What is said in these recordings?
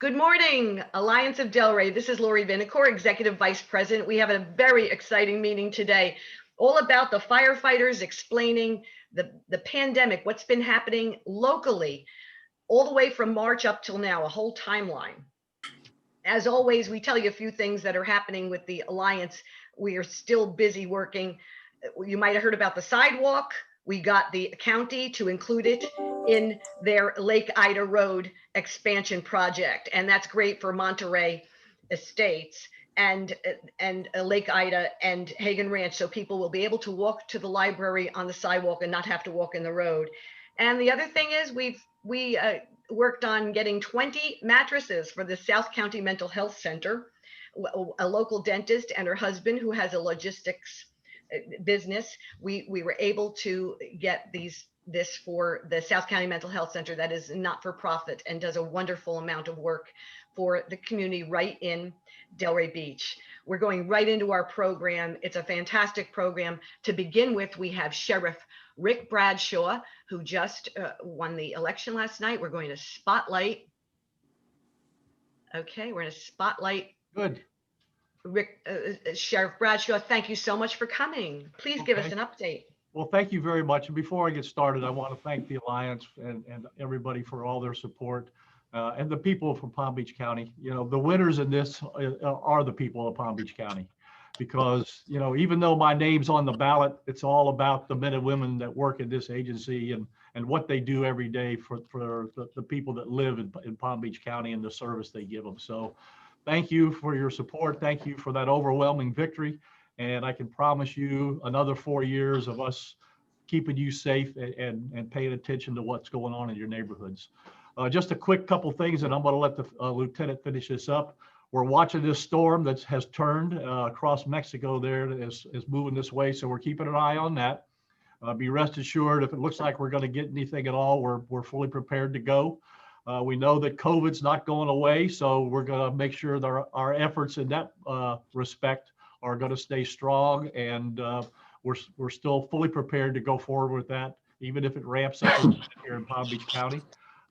Good morning, Alliance of Delray. This is Lori Vinacore, Executive Vice President. We have a very exciting meeting today, all about the firefighters, explaining the pandemic, what's been happening locally, all the way from March up till now, a whole timeline. As always, we tell you a few things that are happening with the Alliance. We are still busy working. You might have heard about the sidewalk. We got the county to include it in their Lake Ida Road expansion project, and that's great for Monterey Estates and Lake Ida and Hagen Ranch, so people will be able to walk to the library on the sidewalk and not have to walk in the road. And the other thing is we worked on getting 20 mattresses for the South County Mental Health Center. A local dentist and her husband, who has a logistics business, we were able to get this for the South County Mental Health Center, that is not for profit and does a wonderful amount of work for the community right in Delray Beach. We're going right into our program. It's a fantastic program. To begin with, we have Sheriff Rick Bradshaw, who just won the election last night. We're going to spotlight. Okay, we're going to spotlight. Good. Rick, Sheriff Bradshaw, thank you so much for coming. Please give us an update. Well, thank you very much. And before I get started, I want to thank the Alliance and everybody for all their support and the people from Palm Beach County. You know, the winners in this are the people of Palm Beach County, because, you know, even though my name's on the ballot, it's all about the men and women that work in this agency and what they do every day for the people that live in Palm Beach County and the service they give them. So thank you for your support. Thank you for that overwhelming victory. And I can promise you another 4 years of us keeping you safe and paying attention to what's going on in your neighborhoods. Just a quick couple things, and I'm going to let the lieutenant finish this up. We're watching this storm that has turned across Mexico there, that is moving this way. So we're keeping an eye on that. Be rest assured, if it looks like we're going to get anything at all, we're fully prepared to go. We know that COVID's not going away, so we're going to make sure that our efforts in that respect are going to stay strong, and we're still fully prepared to go forward with that, even if it ramps up here in Palm Beach County.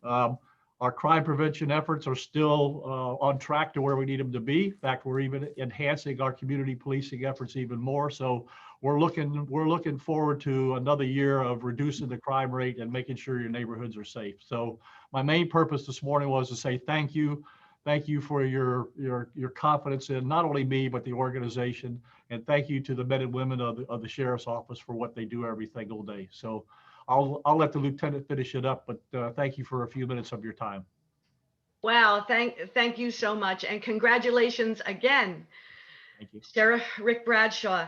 Our crime prevention efforts are still on track to where we need them to be. In fact, we're even enhancing our community policing efforts even more. So we're looking forward to another year of reducing the crime rate and making sure your neighborhoods are safe. So my main purpose this morning was to say thank you. Thank you for your confidence in not only me, but the organization. And thank you to the men and women of the Sheriff's Office for what they do every single day. So I'll let the lieutenant finish it up, but thank you for a few minutes of your time. Wow, thank you so much. And congratulations again. Thank you. Sheriff Rick Bradshaw.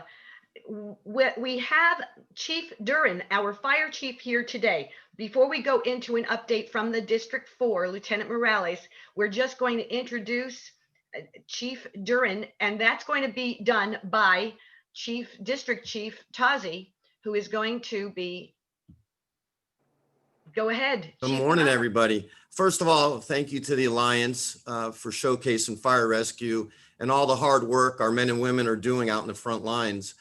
We have Chief Duran, our fire chief, here today. Before we go into an update from the District 4, Lieutenant Morales, we're just going to introduce Chief Duran, and that's going to be done by District Chief Tazi, who is going to be, go ahead. Good morning, everybody. First of all, thank you to the Alliance for showcasing fire rescue and all the hard work our men and women are doing out in the front lines.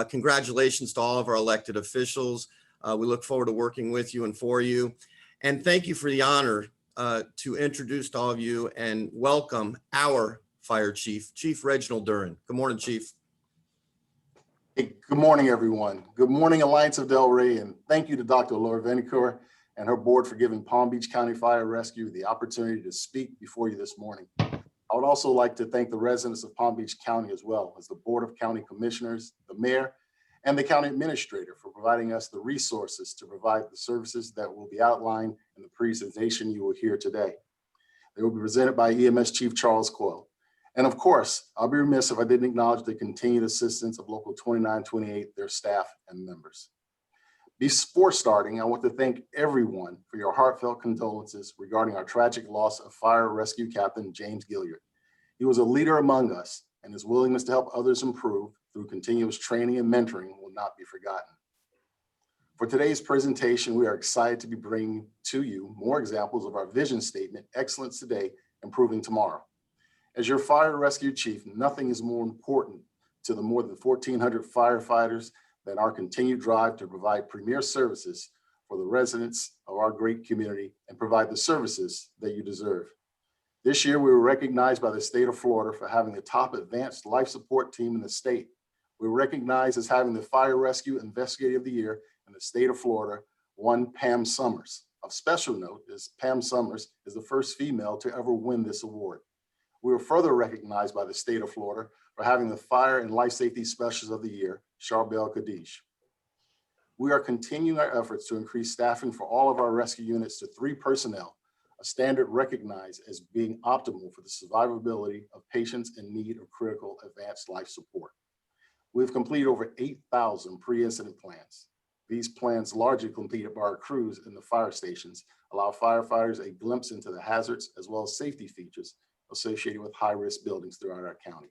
Congratulations to all of our elected officials. We look forward to working with you and for you. And thank you for the honor to introduce to all of you and welcome our fire chief, Chief Reginald Duran. Good morning, Chief. Hey, good morning, everyone. Good morning, Alliance of Delray, and thank you to Dr. Laura Vinacore and her board for giving Palm Beach County Fire Rescue the opportunity to speak before you this morning. I would also like to thank the residents of Palm Beach County, as well as the Board of County Commissioners, the Mayor, and the County Administrator for providing us the resources to provide the services that will be outlined in the presentation you will hear today. They will be presented by EMS Chief Charles Coyle. And of course, I'll be remiss if I didn't acknowledge the continued assistance of Local 2928, their staff and members. Before starting, I want to thank everyone for your heartfelt condolences regarding our tragic loss of Fire Rescue Captain James Gilliard. He was a leader among us, and his willingness to help others improve through continuous training and mentoring will not be forgotten. For today's presentation, we are excited to be bringing to you more examples of our vision statement, Excellence Today, Improving Tomorrow. As your fire rescue chief, nothing is more important to the more than 1,400 firefighters than our continued drive to provide premier services for the residents of our great community and provide the services that you deserve. This year, we were recognized by the state of Florida for having the top advanced life support team in the state. We were recognized as having the Fire Rescue Investigator of the Year in the state of Florida, one Pam Summers. Of special note is Pam Summers is the first female to ever win this award. We were further recognized by the state of Florida for having the Fire and Life Safety Specialist of the Year, Charbel Kadish. We are continuing our efforts to increase staffing for all of our rescue units to 3 personnel, a standard recognized as being optimal for the survivability of patients in need of critical advanced life support. We've completed over 8,000 pre-incident plans. These plans, largely completed by our crews in the fire stations, allow firefighters a glimpse into the hazards as well as safety features associated with high-risk buildings throughout our county.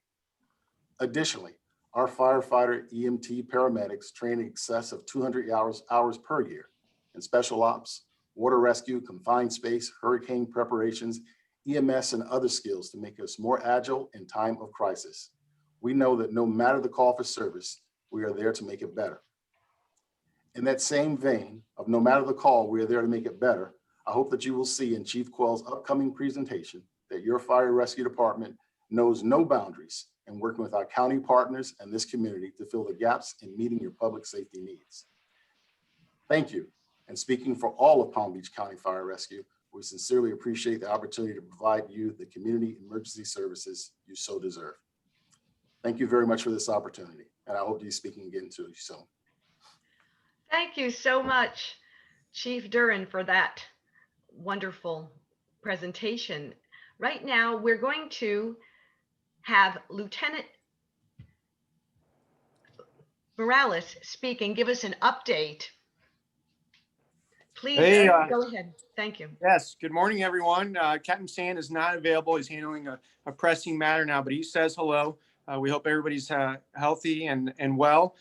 Additionally, our firefighter, EMT, paramedics train in excess of 200 hours per year in special ops, water rescue, confined space, hurricane preparations, EMS, and other skills to make us more agile in time of crisis. We know that no matter the call for service, we are there to make it better. In that same vein of no matter the call, we are there to make it better, I hope that you will see in Chief Quayle's upcoming presentation that your fire rescue department knows no boundaries in working with our county partners and this community to fill the gaps in meeting your public safety needs. Thank you. And speaking for all of Palm Beach County Fire Rescue, we sincerely appreciate the opportunity to provide you the community emergency services you so deserve. Thank you very much for this opportunity, and I hope to be speaking again to you soon. Thank you so much, Chief Duran, for that wonderful presentation. Right now, we're going to have Lieutenant Morales speak and give us an update. Please go ahead. Thank you. Yes, good morning, everyone. Captain Sand is not available. He's handling a pressing matter now, but he says hello. We hope everybody's healthy and well.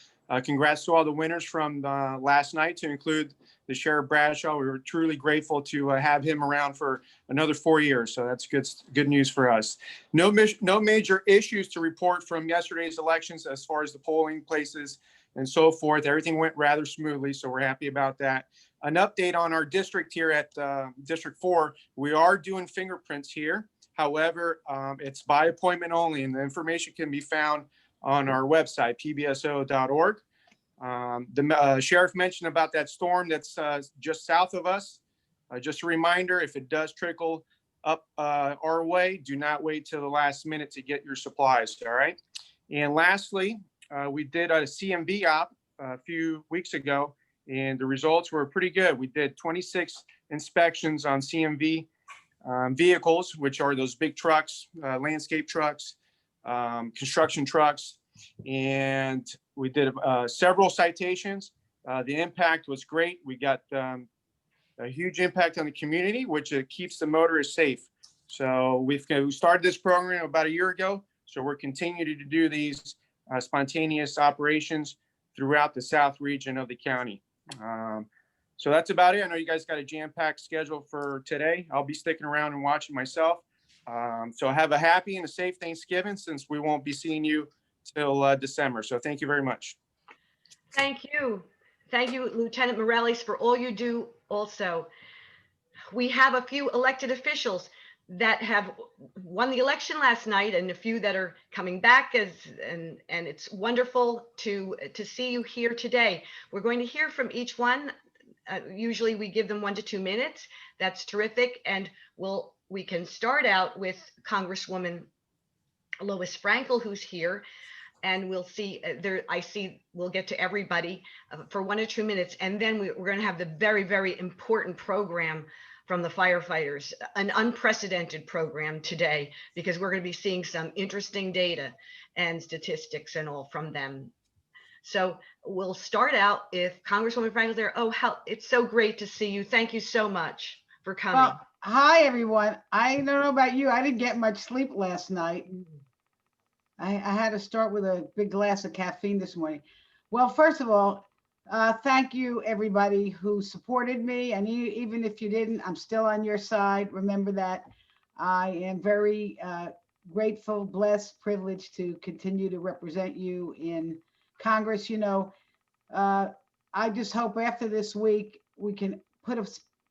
Congrats to all the winners from last night, to include the Sheriff Bradshaw. We were truly grateful to have him around for another 4 years. So that's good news for us. No major issues to report from yesterday's elections as far as the polling places and so forth. Everything went rather smoothly, so we're happy about that. An update on our district here at District 4. We are doing fingerprints here. However, it's by appointment only, and the information can be found on our website, pbso.org. The sheriff mentioned about that storm that's just south of us. Just a reminder, if it does trickle up our way, do not wait till the last minute to get your supplies, all right? And lastly, we did a CMV op a few weeks ago, and the results were pretty good. We did 26 inspections on CMV vehicles, which are those big trucks, landscape trucks, construction trucks, and we did several citations. The impact was great. We got a huge impact on the community, which keeps the motorists safe. So we started this program about a year ago, so we're continuing to do these spontaneous operations throughout the south region of the county. So that's about it. I know you guys got a jam-packed schedule for today. I'll be sticking around and watching myself. So have a happy and a safe Thanksgiving, since we won't be seeing you till December. So thank you very much. Thank you. Thank you, Lieutenant Morales, for all you do also. We have a few elected officials that have won the election last night, and a few that are coming back, and it's wonderful to see you here today. We're going to hear from each one. Usually we give them 1 to 2 minutes. That's terrific. And we can start out with Congresswoman Lois Frankel, who's here, and we'll see we'll get to everybody for 1 or 2 minutes. And then we're going to have the very, very important program from the firefighters, an unprecedented program today, because we're going to be seeing some interesting data and statistics and all from them. So we'll start out if Congresswoman Frankel's there. Oh, it's so great to see you. Thank you so much for coming. Well, hi, everyone. I don't know about you. I didn't get much sleep last night. I had to start with a big glass of caffeine this morning. Well, first of all, thank you, everybody who supported me. And even if you didn't, I'm still on your side. Remember that. I am very grateful, blessed, privileged to continue to represent you in Congress. You know, I just hope after this week we can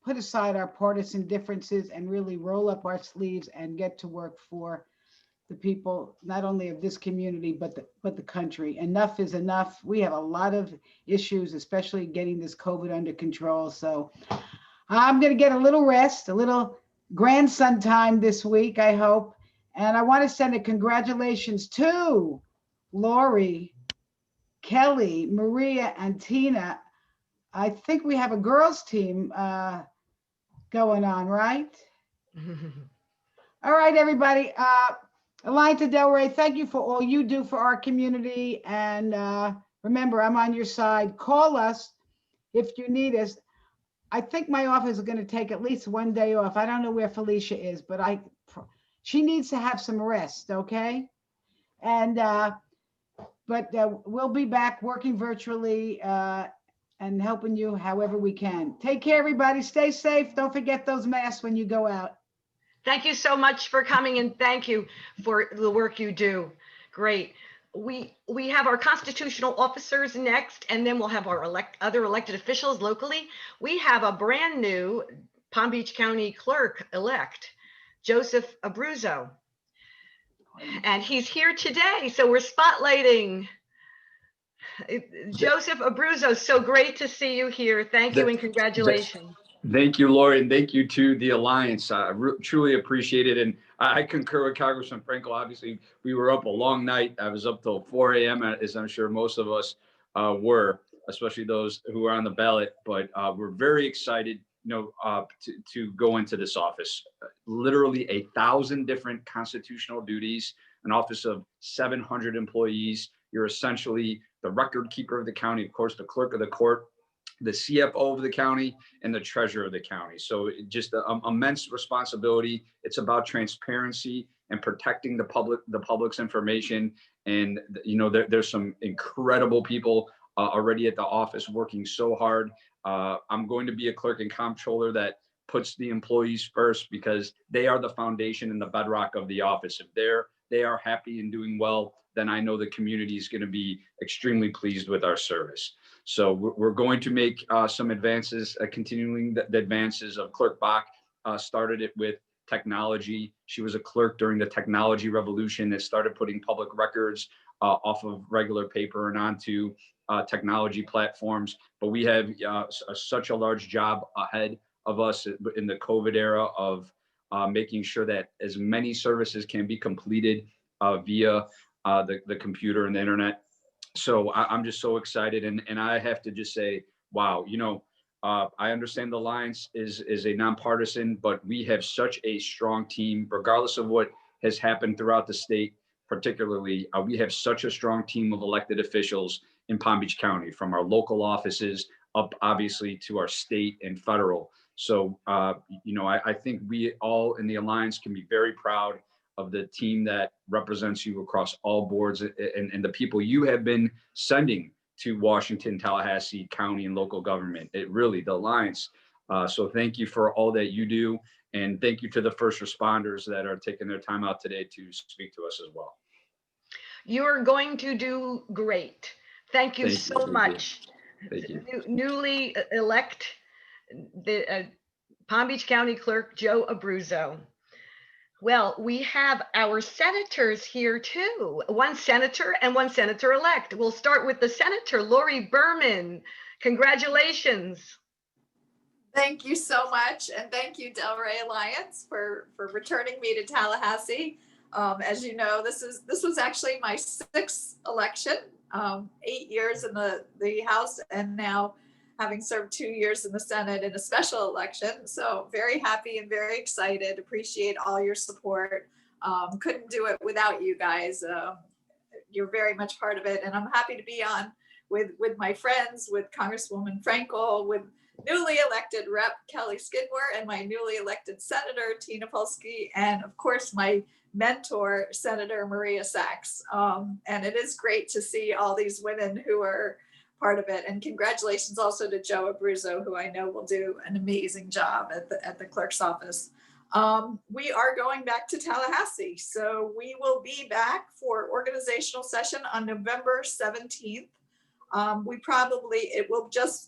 put aside our partisan differences and really roll up our sleeves and get to work for the people, not only of this community, but the country. Enough is enough. We have a lot of issues, especially getting this COVID under control. So I'm going to get a little rest, a little grandson time this week, I hope. And I want to send a congratulations to Lori, Kelly, Maria, and Tina. I think we have a girls team going on, right? All right, everybody. Alliance of Delray, thank you for all you do for our community. And remember, I'm on your side. Call us if you need us. I think my office is going to take at least one day off. I don't know where Felicia is, but she needs to have some rest, okay? And but we'll be back working virtually and helping you however we can. Take care, everybody. Stay safe. Don't forget those masks when you go out. Thank you so much for coming, and thank you for the work you do. Great. We have our constitutional officers next, and then we'll have our other elected officials locally. We have a brand new Palm Beach County clerk-elect, Joseph Abruzzo. And he's here today, so we're spotlighting Joseph Abruzzo. So great to see you here. Thank you and congratulations. Thank you, Lori, and thank you to the Alliance. I truly appreciate it. And I concur with Congressman Frankel. Obviously, we were up a long night. I was up till 4 a.m., as I'm sure most of us were, especially those who are on the ballot. But we're very excited, to go into this office. Literally 1,000 different constitutional duties, an office of 700 employees. You're essentially the record keeper of the county, of course, the clerk of the court, the CFO of the county, and the treasurer of the county. So just an immense responsibility. It's about transparency and protecting the public's information. And there's some incredible people already at the office working so hard. I'm going to be a clerk and comptroller that puts the employees first, because they are the foundation and the bedrock of the office. If they are happy and doing well, then I know the community is going to be extremely pleased with our service. So we're going to make some advances, continuing the advances of Clerk Bach. Started it with technology. She was a clerk during the technology revolution that started putting public records off of regular paper and onto technology platforms. But we have such a large job ahead of us in the COVID era of making sure that as many services can be completed via the computer and the internet. So I'm just so excited. And I have to just say, wow, I understand the Alliance is a nonpartisan, but we have such a strong team, regardless of what has happened throughout the state. Particularly, we have such a strong team of elected officials in Palm Beach County, from our local offices up, obviously, to our state and federal. So, I think we all in the Alliance can be very proud of the team that represents you across all boards, and the people you have been sending to Washington, Tallahassee County, and local government. The Alliance. So thank you for all that you do. And thank you to the first responders that are taking their time out today to speak to us as well. You're going to do great. Thank you so much. Thank you. Newly elect the Palm Beach County Clerk, Joe Abruzzo. Well, we have our senators here too. One senator and one senator-elect. We'll start with the senator, Lori Berman. Congratulations. Thank you so much. And thank you, Delray Alliance, for returning me to Tallahassee. As you know, this was actually my 6th election, 8 years in the House, and now having served 2 years in the Senate in a special election. So very happy and very excited. Appreciate all your support. Couldn't do it without you guys. You're very much part of it. And I'm happy to be on with my friends, with Congresswoman Frankel, with newly elected Rep. Kelly Skidmore, and my newly elected Senator Tina Polsky, and of course my mentor, Senator Maria Sachs. And it is great to see all these women who are part of it. And congratulations also to Joe Abruzzo, who I know will do an amazing job at the clerk's office. We are going back to Tallahassee. So we will be back for organizational session on November 17th.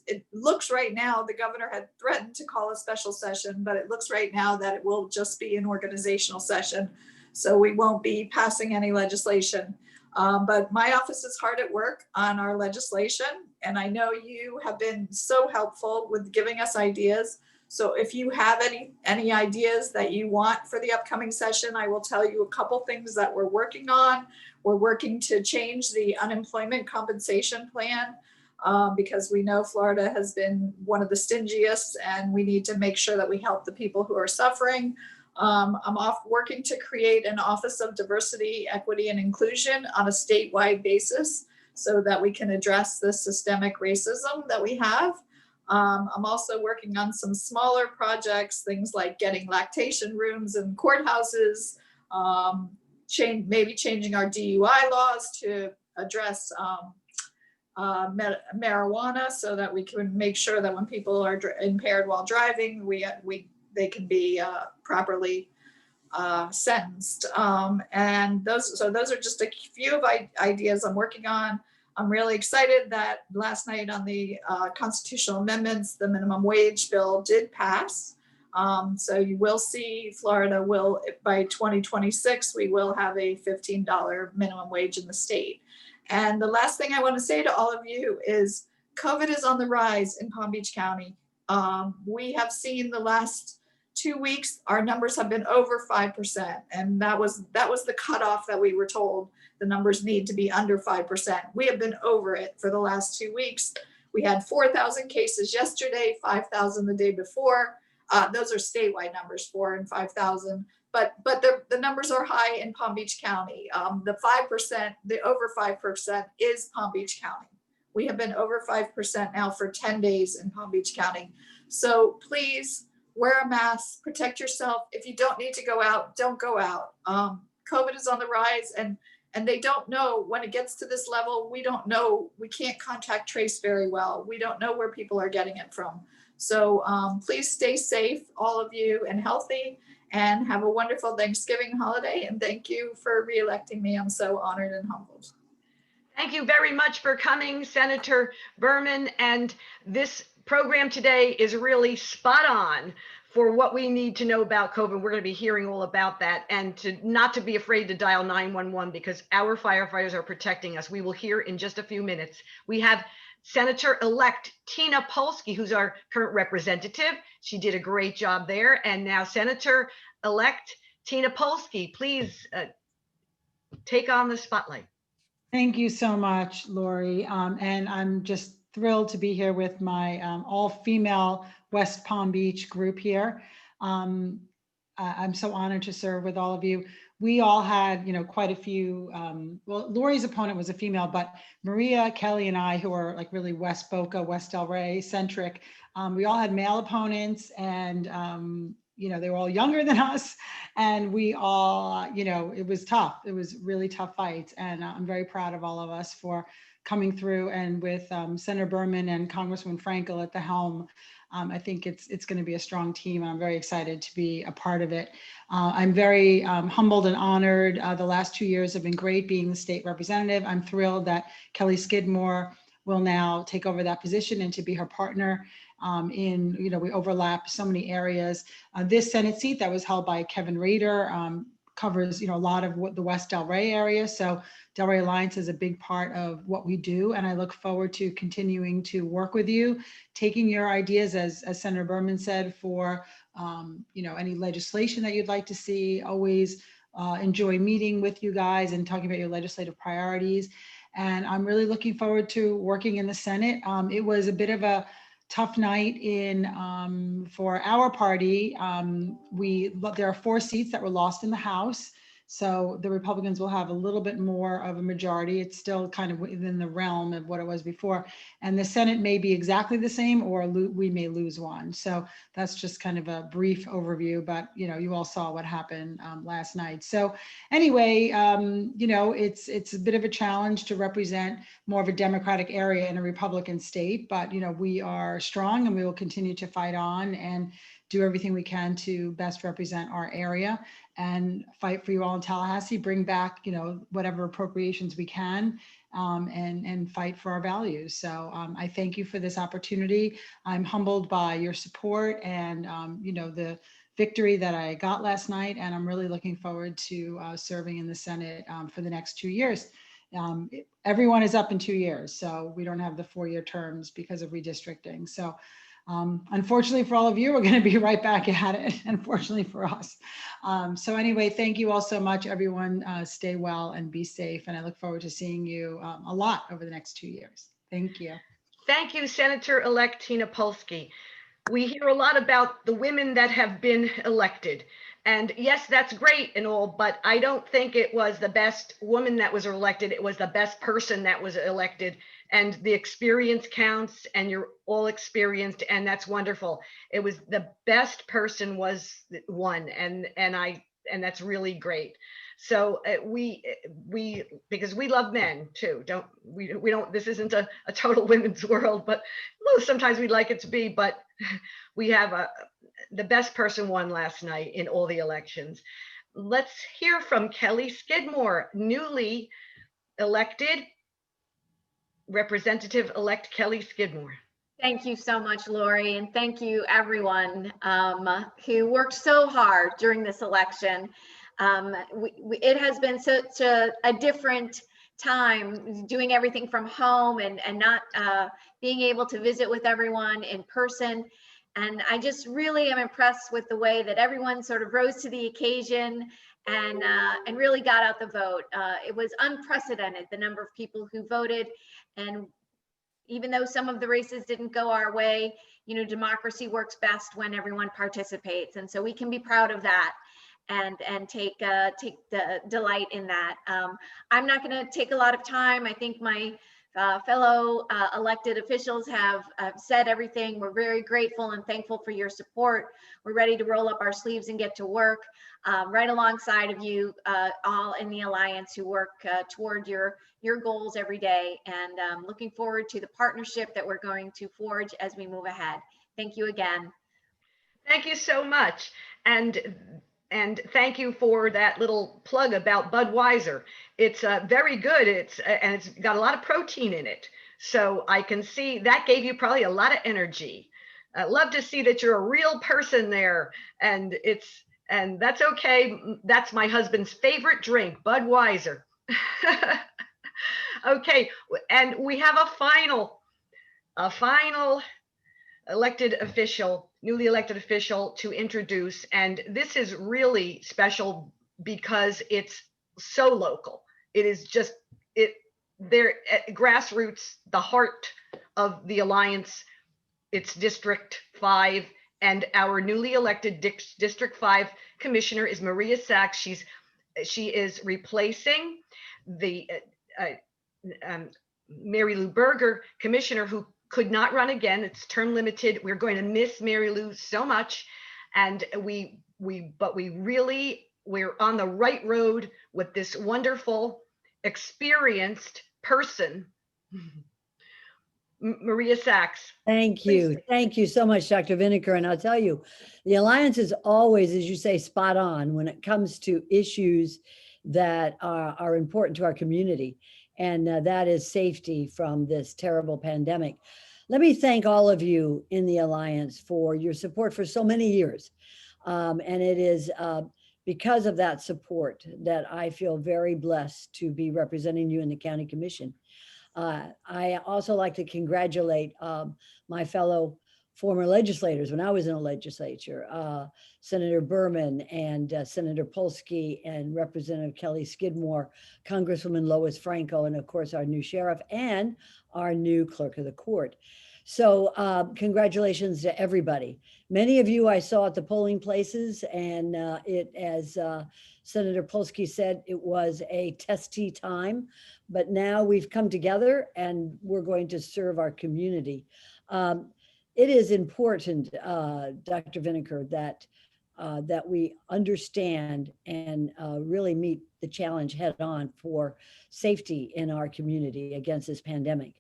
It looks right now, the governor had threatened to call a special session, but it looks right now that it will just be an organizational session. So we won't be passing any legislation. But my office is hard at work on our legislation, and I know you have been so helpful with giving us ideas. So if you have any ideas that you want for the upcoming session, I will tell you a couple things that we're working on. We're working to change the unemployment compensation plan because we know Florida has been one of the stingiest, and we need to make sure that we help the people who are suffering. I'm working to create an Office of Diversity, Equity, and Inclusion on a statewide basis so that we can address the systemic racism that we have. I'm also working on some smaller projects, things like getting lactation rooms in courthouses, maybe changing our DUI laws to address marijuana so that we can make sure that when people are impaired while driving, they can be properly sentenced. And those are just a few of ideas I'm working on. I'm really excited that last night on the constitutional amendments, the minimum wage bill did pass. So you will see Florida will, by 2026, we will have a $15 minimum wage in the state. And the last thing I want to say to all of you is COVID is on the rise in Palm Beach County. We have seen the last 2 weeks, our numbers have been over 5%. And that was the cutoff that we were told. The numbers need to be under 5%. We have been over it for the last 2 weeks. We had 4,000 cases yesterday, 5,000 the day before. Those are statewide numbers, 4,000 and 5,000. But the numbers are high in Palm Beach County. The 5%, the over 5% is Palm Beach County. We have been over 5% now for 10 days in Palm Beach County. So please wear a mask, protect yourself. If you don't need to go out, don't go out. COVID is on the rise, and they don't know when it gets to this level. We don't know. We can't contact trace very well. We don't know where people are getting it from. So please stay safe, all of you, and healthy, and have a wonderful Thanksgiving holiday. And thank you for re-electing me. I'm so honored and humbled. Thank you very much for coming, Senator Berman. And this program today is really spot on for what we need to know about COVID. We're going to be hearing all about that, and not to be afraid to dial 911 because our firefighters are protecting us. We will hear in just a few minutes. We have Senator-elect Tina Polsky, who's our current representative. She did a great job there. And now Senator-elect Tina Polsky, please take on the spotlight. Thank you so much, Lori. And I'm just thrilled to be here with my all-female West Palm Beach group here. I'm so honored to serve with all of you. We all had, quite a few, well, Lori's opponent was a female, but Maria, Kelly, and I, who are like really West Boca, West Delray centric, we all had male opponents, and, they were all younger than us, and we all, it was tough. It was really tough fights, and I'm very proud of all of us for coming through, and with Senator Berman and Congresswoman Frankel at the helm. I think it's going to be a strong team. I'm very excited to be a part of it. I'm very humbled and honored. The last 2 years have been great being the state representative. I'm thrilled that Kelly Skidmore will now take over that position and to be her partner we overlap so many areas. This Senate seat that was held by Kevin Rader covers, a lot of what the West Delray area. So Delray Alliance is a big part of what we do. And I look forward to continuing to work with you, taking your ideas, as Senator Berman said, for, any legislation that you'd like to see. Always enjoy meeting with you guys and talking about your legislative priorities. And I'm really looking forward to working in the Senate. It was a bit of a tough night for our party. There are 4 seats that were lost in the House. So the Republicans will have a little bit more of a majority. It's still kind of within the realm of what it was before. And the Senate may be exactly the same, or we may lose one. So that's just kind of a brief overview, but you all saw what happened last night. So anyway, it's a bit of a challenge to represent more of a Democratic area in a Republican state, but we are strong and we will continue to fight on and do everything we can to best represent our area and fight for you all in Tallahassee, bring back, whatever appropriations we can, and fight for our values. So I thank you for this opportunity. I'm humbled by your support and, the victory that I got last night. And I'm really looking forward to serving in the Senate for the next 2 years. Everyone is up in 2 years, so we don't have the 4-year terms because of redistricting. So unfortunately for all of you, we're going to be right back at it, unfortunately for us. So anyway, thank you all so much, everyone. Stay well and be safe. And I look forward to seeing you a lot over the next 2 years. Thank you. Thank you, Senator-elect Tina Polsky. We hear a lot about the women that have been elected. And yes, that's great and all, but I don't think it was the best woman that was elected. It was the best person that was elected. And the experience counts, and you're all experienced, and that's wonderful. It was the best person was won, and that's really great. So we because we love men too, we don't, this isn't a total women's world, but well, sometimes we'd like it to be, but we have the best person won last night in all the elections. Let's hear from Kelly Skidmore, newly elected Representative-elect Kelly Skidmore. Thank you so much, Lori, and thank you everyone who worked so hard during this election. It has been such a different time doing everything from home and not being able to visit with everyone in person. And I just really am impressed with the way that everyone sort of rose to the occasion and really got out the vote. It was unprecedented, the number of people who voted. And even though some of the races didn't go our way, democracy works best when everyone participates. And so we can be proud of that and take the delight in that. I'm not going to take a lot of time. I think my fellow elected officials have said everything. We're very grateful and thankful for your support. We're ready to roll up our sleeves and get to work right alongside of you all in the Alliance who work toward your goals every day, and looking forward to the partnership that we're going to forge as we move ahead. Thank you again. Thank you so much. And thank you for that little plug about Budweiser. It's very good. And it's got a lot of protein in it. So I can see that gave you probably a lot of energy. I love to see that you're a real person there. And that's okay. That's my husband's favorite drink, Budweiser. Okay, and we have a final newly elected official to introduce. And this is really special because it's so local. It is just, they're at grassroots, the heart of the Alliance. It's District 5, and our newly elected District 5 commissioner is Maria Sachs. She is replacing the Mary Lou Berger commissioner, who could not run again. It's term limited. We're going to miss Mary Lou so much. And we're on the right road with this wonderful, experienced person, Maria Sachs. Thank you. Please. Thank you so much, Dr. Vineker. And I'll tell you, the Alliance is always, as you say, spot on when it comes to issues that are important to our community. And that is safety from this terrible pandemic. Let me thank all of you in the Alliance for your support for so many years. And it is because of that support that I feel very blessed to be representing you in the County Commission. I also like to congratulate my fellow former legislators when I was in the legislature, Senator Berman and Senator Polsky and Representative Kelly Skidmore, Congresswoman Lois Franco, and of course our new sheriff and our new clerk of the court. So congratulations to everybody. Many of you I saw at the polling places, and as Senator Polsky said, it was a testy time, but now we've come together and we're going to serve our community. It is important, Dr. Vineker, that we understand and really meet the challenge head on for safety in our community against this pandemic.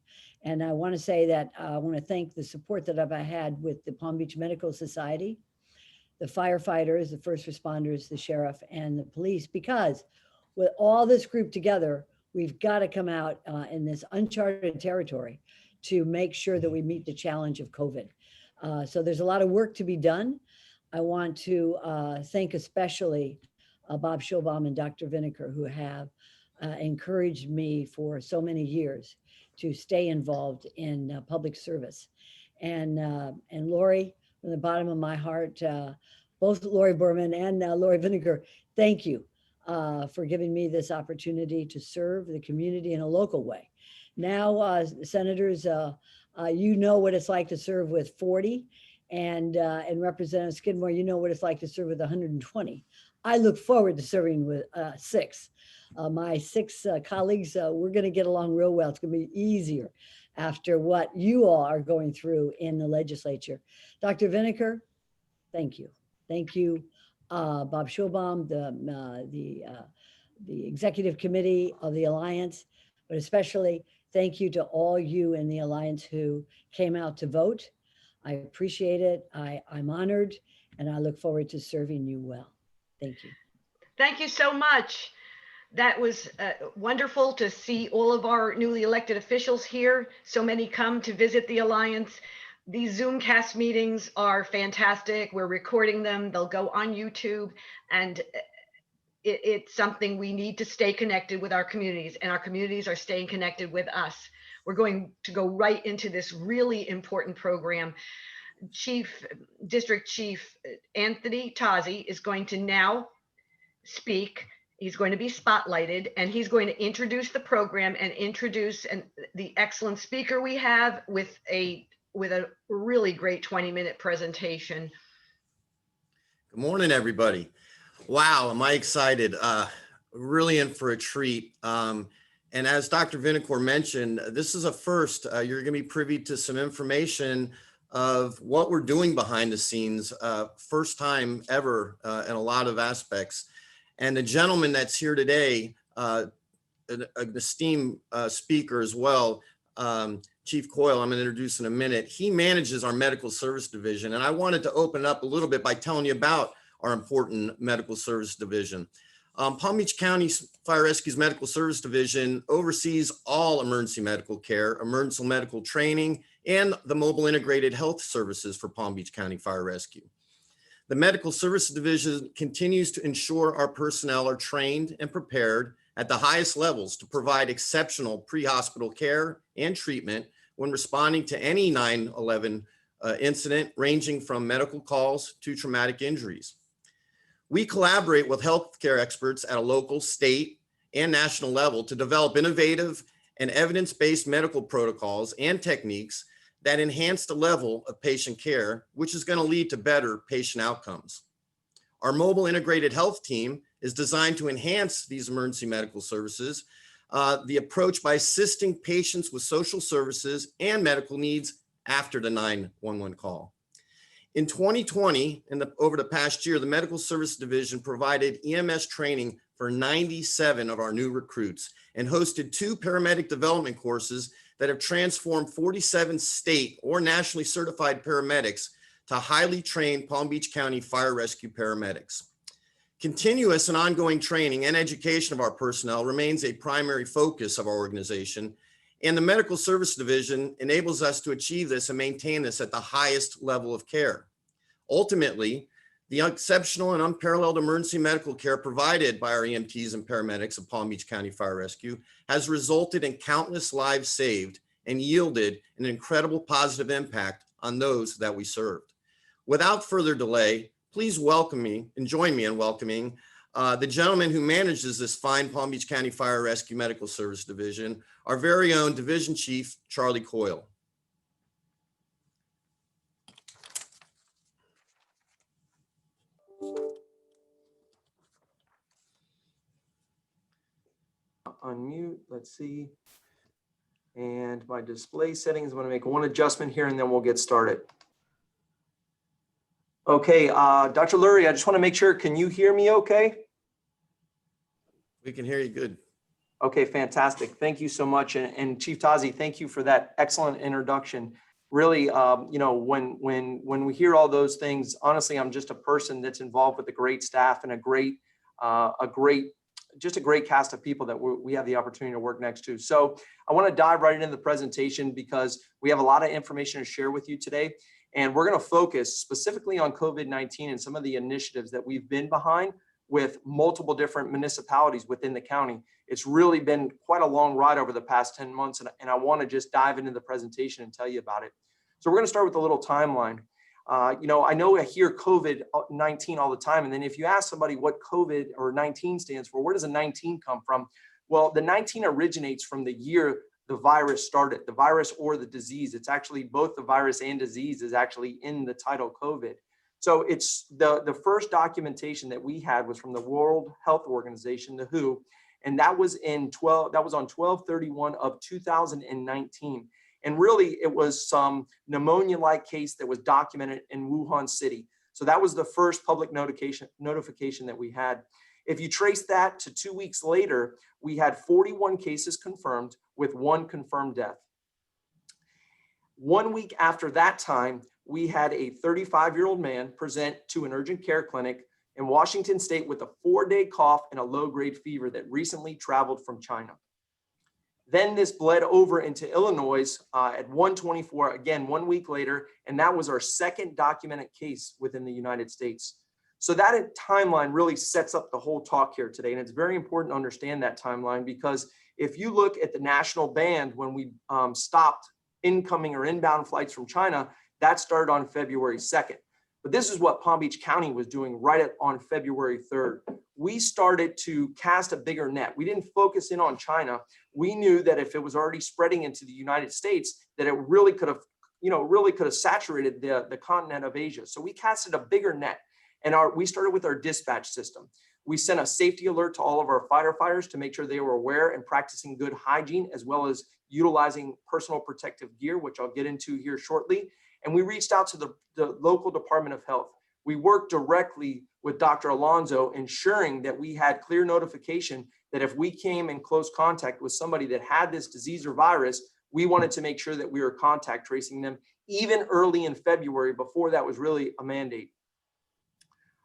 And I want to say that I want to thank the support that I've had with the Palm Beach Medical Society the firefighters, the first responders, the sheriff, and the police, because with all this group together, we've got to come out in this uncharted territory to make sure that we meet the challenge of COVID. So there's a lot of work to be done. I want to thank especially Bob Schulbaum and Dr. Vinegar, who have encouraged me for so many years to stay involved in public service. And Lori, from the bottom of my heart, both Lori Berman and Lori Vinegar, thank you for giving me this opportunity to serve the community in a local way. Now, senators, you know what it's like to serve with 40, and Representative Skidmore, you know what it's like to serve with 120. I look forward to serving with 6. My 6 colleagues, we're going to get along real well. It's going to be easier after what you all are going through in the legislature. Dr. Vinegar, thank you. Thank you, Bob Schulbaum, the executive committee of the Alliance, but especially thank you to all you in the Alliance who came out to vote. I appreciate it. I'm honored, and I look forward to serving you well. Thank you. Thank you so much. That was wonderful to see all of our newly elected officials here. So many come to visit the Alliance. These Zoomcast meetings are fantastic. We're recording them. They'll go on YouTube, and it's something we need to stay connected with our communities, and our communities are staying connected with us. We're going to go right into this really important program. District Chief Anthony Tozzi is going to now speak. He's going to be spotlighted, and he's going to introduce the program and introduce the excellent speaker we have with a really great 20-minute presentation. Good morning, everybody. Wow, am I excited. Really in for a treat. And as Dr. Vinegar mentioned, this is a first. You're going to be privy to some information of what we're doing behind the scenes, first time ever in a lot of aspects. And the gentleman that's here today, an esteemed speaker as well, Chief Coyle, I'm going to introduce in a minute. He manages our medical service division. And I wanted to open it up a little bit by telling you about our important medical service division. Palm Beach County Fire Rescue's Medical Service Division oversees all emergency medical care, emergency medical training, and the mobile integrated health services for Palm Beach County Fire Rescue. The Medical Services Division continues to ensure our personnel are trained and prepared at the highest levels to provide exceptional pre-hospital care and treatment when responding to any 9/11 incident, ranging from medical calls to traumatic injuries. We collaborate with healthcare experts at a local, state, and national level to develop innovative and evidence-based medical protocols and techniques that enhance the level of patient care, which is going to lead to better patient outcomes. Our mobile integrated health team is designed to enhance these emergency medical services, the approach by assisting patients with social services and medical needs after the 911 call. In 2020, over the past year, the Medical Service Division provided EMS training for 97 of our new recruits and hosted 2 paramedic development courses that have transformed 47 state or nationally certified paramedics to highly trained Palm Beach County Fire Rescue paramedics. Continuous and ongoing training and education of our personnel remains a primary focus of our organization, and the Medical Service Division enables us to achieve this and maintain this at the highest level of care. Ultimately, the exceptional and unparalleled emergency medical care provided by our EMTs and paramedics of Palm Beach County Fire Rescue has resulted in countless lives saved and yielded an incredible positive impact on those that we served. Without further delay, please welcome me and join me in welcoming the gentleman who manages this fine Palm Beach County Fire Rescue Medical Service Division, our very own Division Chief, Charlie Coyle. Unmute, let's see. And my display settings, I'm going to make one adjustment here and then we'll get started. Okay, Dr. Lurie, I just want to make sure, can you hear me okay? We can hear you good. Okay, fantastic. Thank you so much. And Chief Tozzi, thank you for that excellent introduction. really, you know, when we hear all those things, honestly, I'm just a person that's involved with a great staff and just a great cast of people that we have the opportunity to work next to. So I want to dive right into the presentation because we have a lot of information to share with you today. And we're going to focus specifically on COVID-19 and some of the initiatives that we've been behind with multiple different municipalities within the county. It's really been quite a long ride over the past 10 months, and I want to just dive into the presentation and tell you about it. So we're going to start with a little timeline. You know I hear COVID-19 all the time, and then if you ask somebody what COVID or 19 stands for, where does a 19 come from? Well, the 19 originates from the year the virus started, the virus or the disease. It's actually both the virus and disease is actually in the title COVID. So it's the first documentation that we had was from the World Health Organization, the WHO, and that was on 12/31 of 2019. And really it was some pneumonia-like case that was documented in Wuhan City. So that was the first public notification that we had. If you trace that to 2 weeks later, we had 41 cases confirmed with 1 confirmed death. 1 week after that time, we had a 35-year-old man present to an urgent care clinic in Washington State with a 4-day cough and a low-grade fever that recently traveled from China. Then this bled over into Illinois at 124, again, 1 week later, and that was our second documented case within the United States. So that timeline really sets up the whole talk here today. And it's very important to understand that timeline because if you look at the national ban when we stopped incoming or inbound flights from China, that started on February 2nd. But this is what Palm Beach County was doing on February 3rd. We started to cast a bigger net. We didn't focus in on China. We knew that if it was already spreading into the United States, that it really could have saturated the continent of Asia. So we casted a bigger net. And we started with our dispatch system. We sent a safety alert to all of our firefighters to make sure they were aware and practicing good hygiene, as well as utilizing personal protective gear, which I'll get into here shortly. And we reached out to the local Department of Health. We worked directly with Dr. Alonso, ensuring that we had clear notification that if we came in close contact with somebody that had this disease or virus, we wanted to make sure that we were contact tracing them even early in February before that was really a mandate.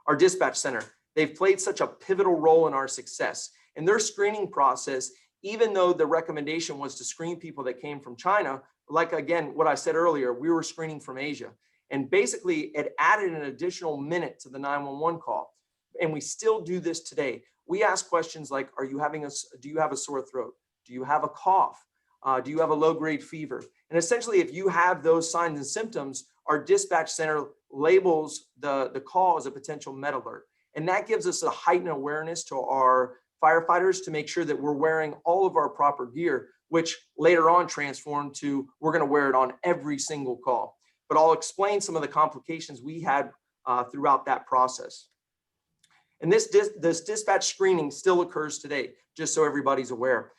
Our dispatch center, they've played such a pivotal role in our success. In their screening process, even though the recommendation was to screen people that came from China, like again, what I said earlier, we were screening from Asia. And basically it added an additional minute to the 911 call. And we still do this today. We ask questions like, do you have a sore throat? Do you have a cough? Do you have a low-grade fever? And essentially, if you have those signs and symptoms, our dispatch center labels the call as a potential med alert. And that gives us a heightened awareness to our firefighters to make sure that we're wearing all of our proper gear, which later on transformed to we're going to wear it on every single call. But I'll explain some of the complications we had throughout that process. And this dispatch screening still occurs today, just so everybody's aware.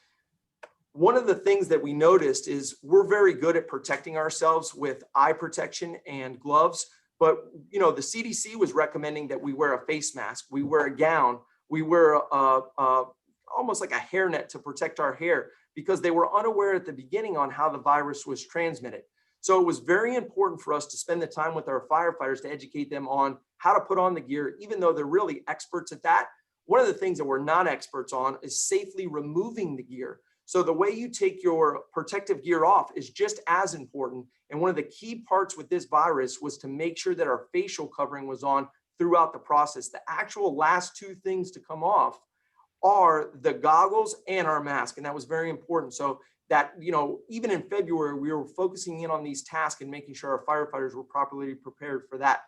One of the things that we noticed is we're very good at protecting ourselves with eye protection and gloves. But, you know, the CDC was recommending that we wear a face mask, we wear a gown, we wear almost like a hairnet to protect our hair because they were unaware at the beginning on how the virus was transmitted. So it was very important for us to spend the time with our firefighters to educate them on how to put on the gear, even though they're really experts at that. One of the things that we're not experts on is safely removing the gear. So the way you take your protective gear off is just as important. And one of the key parts with this virus was to make sure that our facial covering was on throughout the process. The actual last two things to come off are the goggles and our mask. And that was very important. So that, you know, even in February, we were focusing in on these tasks and making sure our firefighters were properly prepared for that.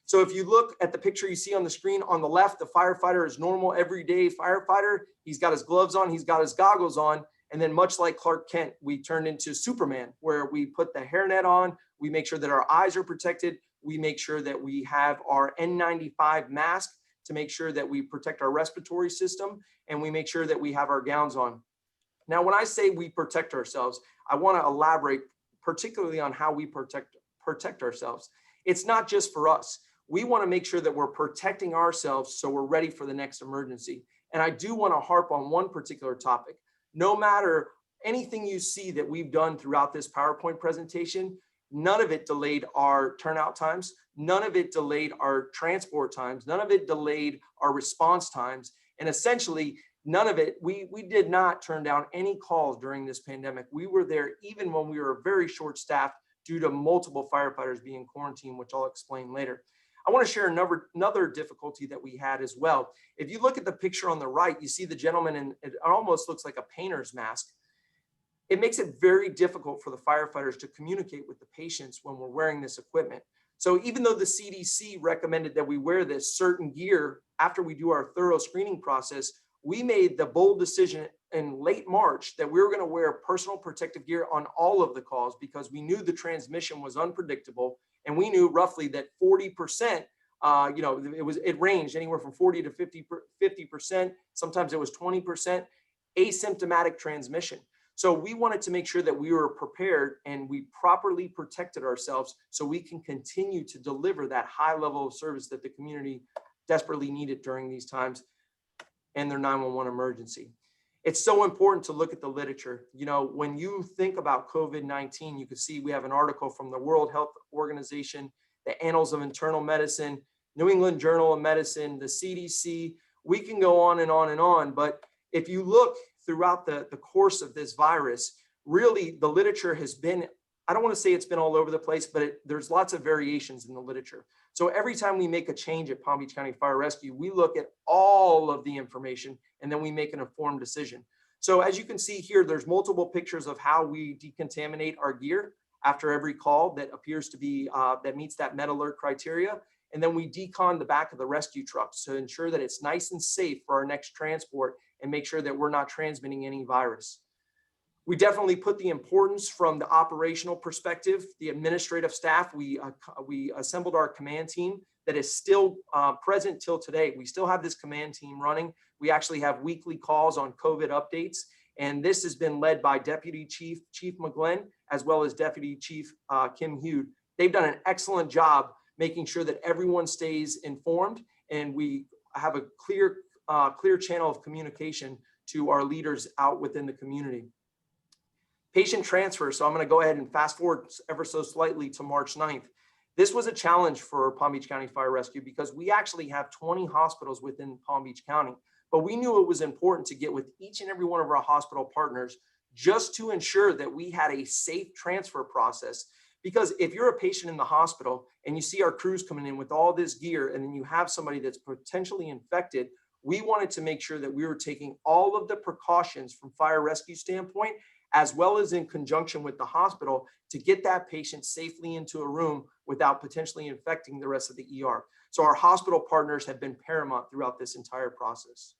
So if you look at the picture you see on the screen on the left, the firefighter is normal, everyday firefighter. He's got his gloves on, he's got his goggles on. And then much like Clark Kent, we turned into Superman, where we put the hairnet on, we make sure that our eyes are protected, we make sure that we have our N95 mask to make sure that we protect our respiratory system, and we make sure that we have our gowns on. Now, when I say we protect ourselves, I want to elaborate particularly on how we protect ourselves. It's not just for us. We want to make sure that we're protecting ourselves so we're ready for the next emergency. And I do want to harp on one particular topic. No matter anything you see that we've done throughout this PowerPoint presentation, None of it delayed our turnout times. None of it delayed our transport times. None of it delayed our response times. And essentially, none of it, we did not turn down any calls during this pandemic. We were there even when we were very short staffed due to multiple firefighters being quarantined, which I'll explain later. I want to share another difficulty that we had as well. If you look at the picture on the right, you see the gentleman, and it almost looks like a painter's mask. It makes it very difficult for the firefighters to communicate with the patients when we're wearing this equipment. So even though the CDC recommended that we wear this certain gear after we do our thorough screening process, we made the bold decision in late March that we were going to wear personal protective gear on all of the calls because we knew the transmission was unpredictable. And we knew roughly that 40%, it ranged anywhere from 40 to 50%. Sometimes it was 20% asymptomatic transmission. So we wanted to make sure that we were prepared and we properly protected ourselves so we can continue to deliver that high level of service that the community desperately needed during these times and their 911 emergency. It's so important to look at the literature. You know, when you think about COVID-19, you can see we have an article from the World Health Organization, the Annals of Internal Medicine, New England Journal of Medicine, the CDC. We can go on and on and on, but if you look throughout the course of this virus, really the literature has been, I don't want to say it's been all over the place, but there's lots of variations in the literature. So every time we make a change at Palm Beach County Fire Rescue, we look at all of the information and then we make an informed decision. So as you can see here, there's multiple pictures of how we decontaminate our gear after every call that appears to be, that meets that med alert criteria. And then we decon the back of the rescue trucks to ensure that it's nice and safe for our next transport and make sure that we're not transmitting any virus. We definitely put the importance from the operational perspective, the administrative staff. We assembled our command team that is still present till today. We still have this command team running. We actually have weekly calls on COVID updates. And this has been led by Deputy Chief McGlynn, as well as Deputy Chief Kim Hude. They've done an excellent job making sure that everyone stays informed and we have a clear channel of communication to our leaders out within the community. Patient transfer. So I'm going to go ahead and fast forward ever so slightly to March 9th. This was a challenge for Palm Beach County Fire Rescue because we actually have 20 hospitals within Palm Beach County, but we knew it was important to get with each and every one of our hospital partners just to ensure that we had a safe transfer process. Because if you're a patient in the hospital and you see our crews coming in with all this gear and then you have somebody that's potentially infected, we wanted to make sure that we were taking all of the precautions from fire rescue standpoint, as well as in conjunction with the hospital to get that patient safely into a room without potentially infecting the rest of the ER. So our hospital partners have been paramount throughout this entire process.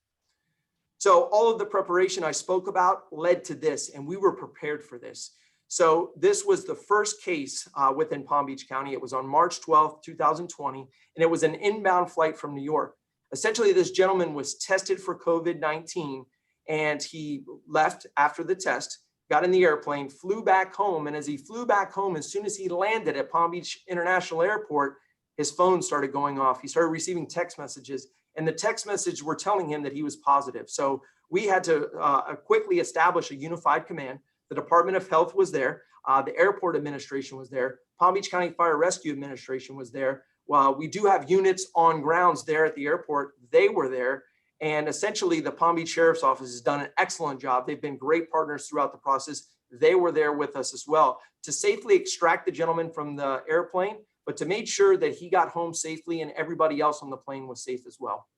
So all of the preparation I spoke about led to this, and we were prepared for this. So this was the first case within Palm Beach County. It was on March 12th, 2020, and it was an inbound flight from New York. Essentially, this gentleman was tested for COVID-19 and he left after the test, got in the airplane, flew back home. And as he flew back home, as soon as he landed at Palm Beach International Airport, his phone started going off. He started receiving text messages, and the text messages were telling him that he was positive. So we had to quickly establish a unified command. The Department of Health was there. The airport administration was there. Palm Beach County Fire Rescue Administration was there. While we do have units on grounds there at the airport, they were there. And essentially the Palm Beach Sheriff's Office has done an excellent job. They've been great partners throughout the process. They were there with us as well to safely extract the gentleman from the airplane, but to make sure that he got home safely and everybody else on the plane was safe as well.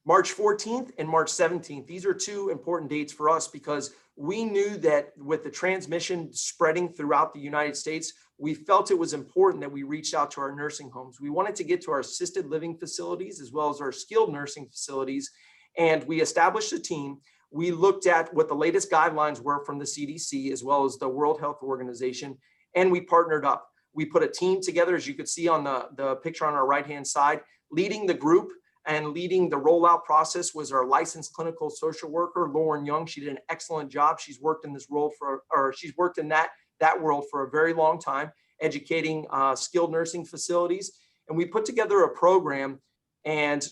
March 14th and March 17th, these are two important dates for us because we knew that with the transmission spreading throughout the United States, we felt it was important that we reached out to our nursing homes. We wanted to get to our assisted living facilities as well as our skilled nursing facilities, and we established a team. We looked at what the latest guidelines were from the CDC as well as the World Health Organization, and we partnered up. We put a team together, as you could see on the picture on our right-hand side. Leading the group and leading the rollout process was our licensed clinical social worker, Lauren Young. She did an excellent job. She's worked in this role she's worked in that world for a very long time, educating skilled nursing facilities. And we put together a program, and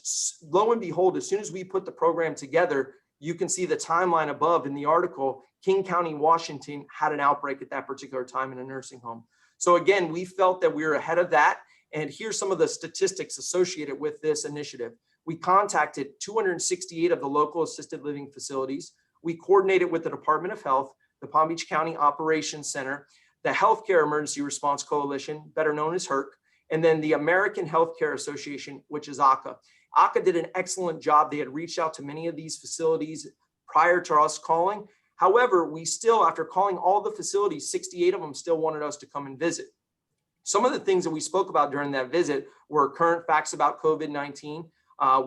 lo and behold, as soon as we put the program together, You can see the timeline above in the article. King County, Washington had an outbreak at that particular time in a nursing home. So again, we felt that we were ahead of that. And here's some of the statistics associated with this initiative. We contacted 268 of the local assisted living facilities. We coordinated with the Department of Health, the Palm Beach County Operations Center, the Healthcare Emergency Response Coalition, better known as HERC, and then the American Healthcare Association, which is ACA. ACA did an excellent job. They had reached out to many of these facilities prior to us calling. However, we still, after calling all the facilities, 68 of them still wanted us to come and visit. Some of the things that we spoke about during that visit were current facts about COVID-19,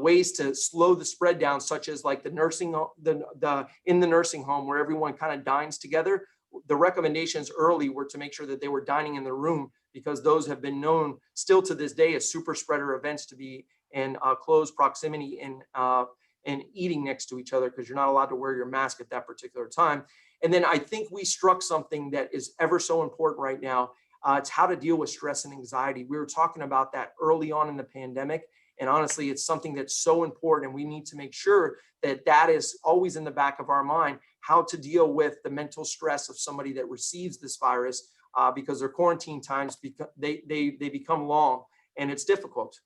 ways to slow the spread down, such as like the nursing, in the nursing home where everyone kind of dines together. The recommendations early were to make sure that they were dining in the room, because those have been known still to this day as super spreader events to be in close proximity and eating next to each other, because you're not allowed to wear your mask at that particular time. And then I think we struck something that is ever so important right now. It's how to deal with stress and anxiety. We were talking about that early on in the pandemic. And honestly, it's something that's so important. And we need to make sure that that is always in the back of our mind, how to deal with the mental stress of somebody that receives this virus, because their quarantine times, they become long and it's difficult.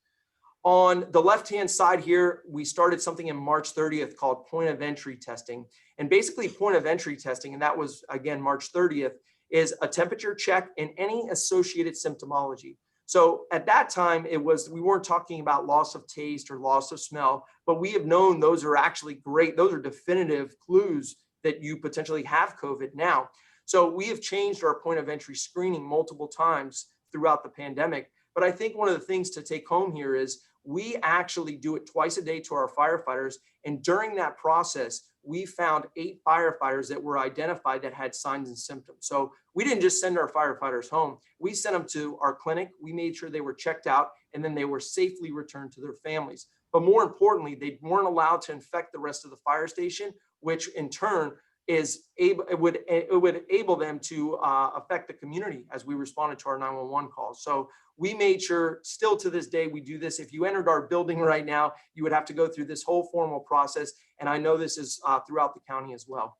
On the left-hand side here, we started something in March 30th called point of entry testing. And basically point of entry testing, and that was again, March 30th, is a temperature check and any associated symptomology. So at that time, we weren't talking about loss of taste or loss of smell, but we have known those are actually great. Those are definitive clues that you potentially have COVID now. So we have changed our point of entry screening multiple times throughout the pandemic. But I think one of the things to take home here is we actually do it twice a day to our firefighters. And during that process, we found 8 firefighters that were identified that had signs and symptoms. So we didn't just send our firefighters home. We sent them to our clinic. We made sure they were checked out, and then they were safely returned to their families. But more importantly, they weren't allowed to infect the rest of the fire station, which in turn would enable them to affect the community as we responded to our 911 calls. So we made sure, still to this day, we do this. If you entered our building right now, you would have to go through this whole formal process. And I know this is throughout the county as well.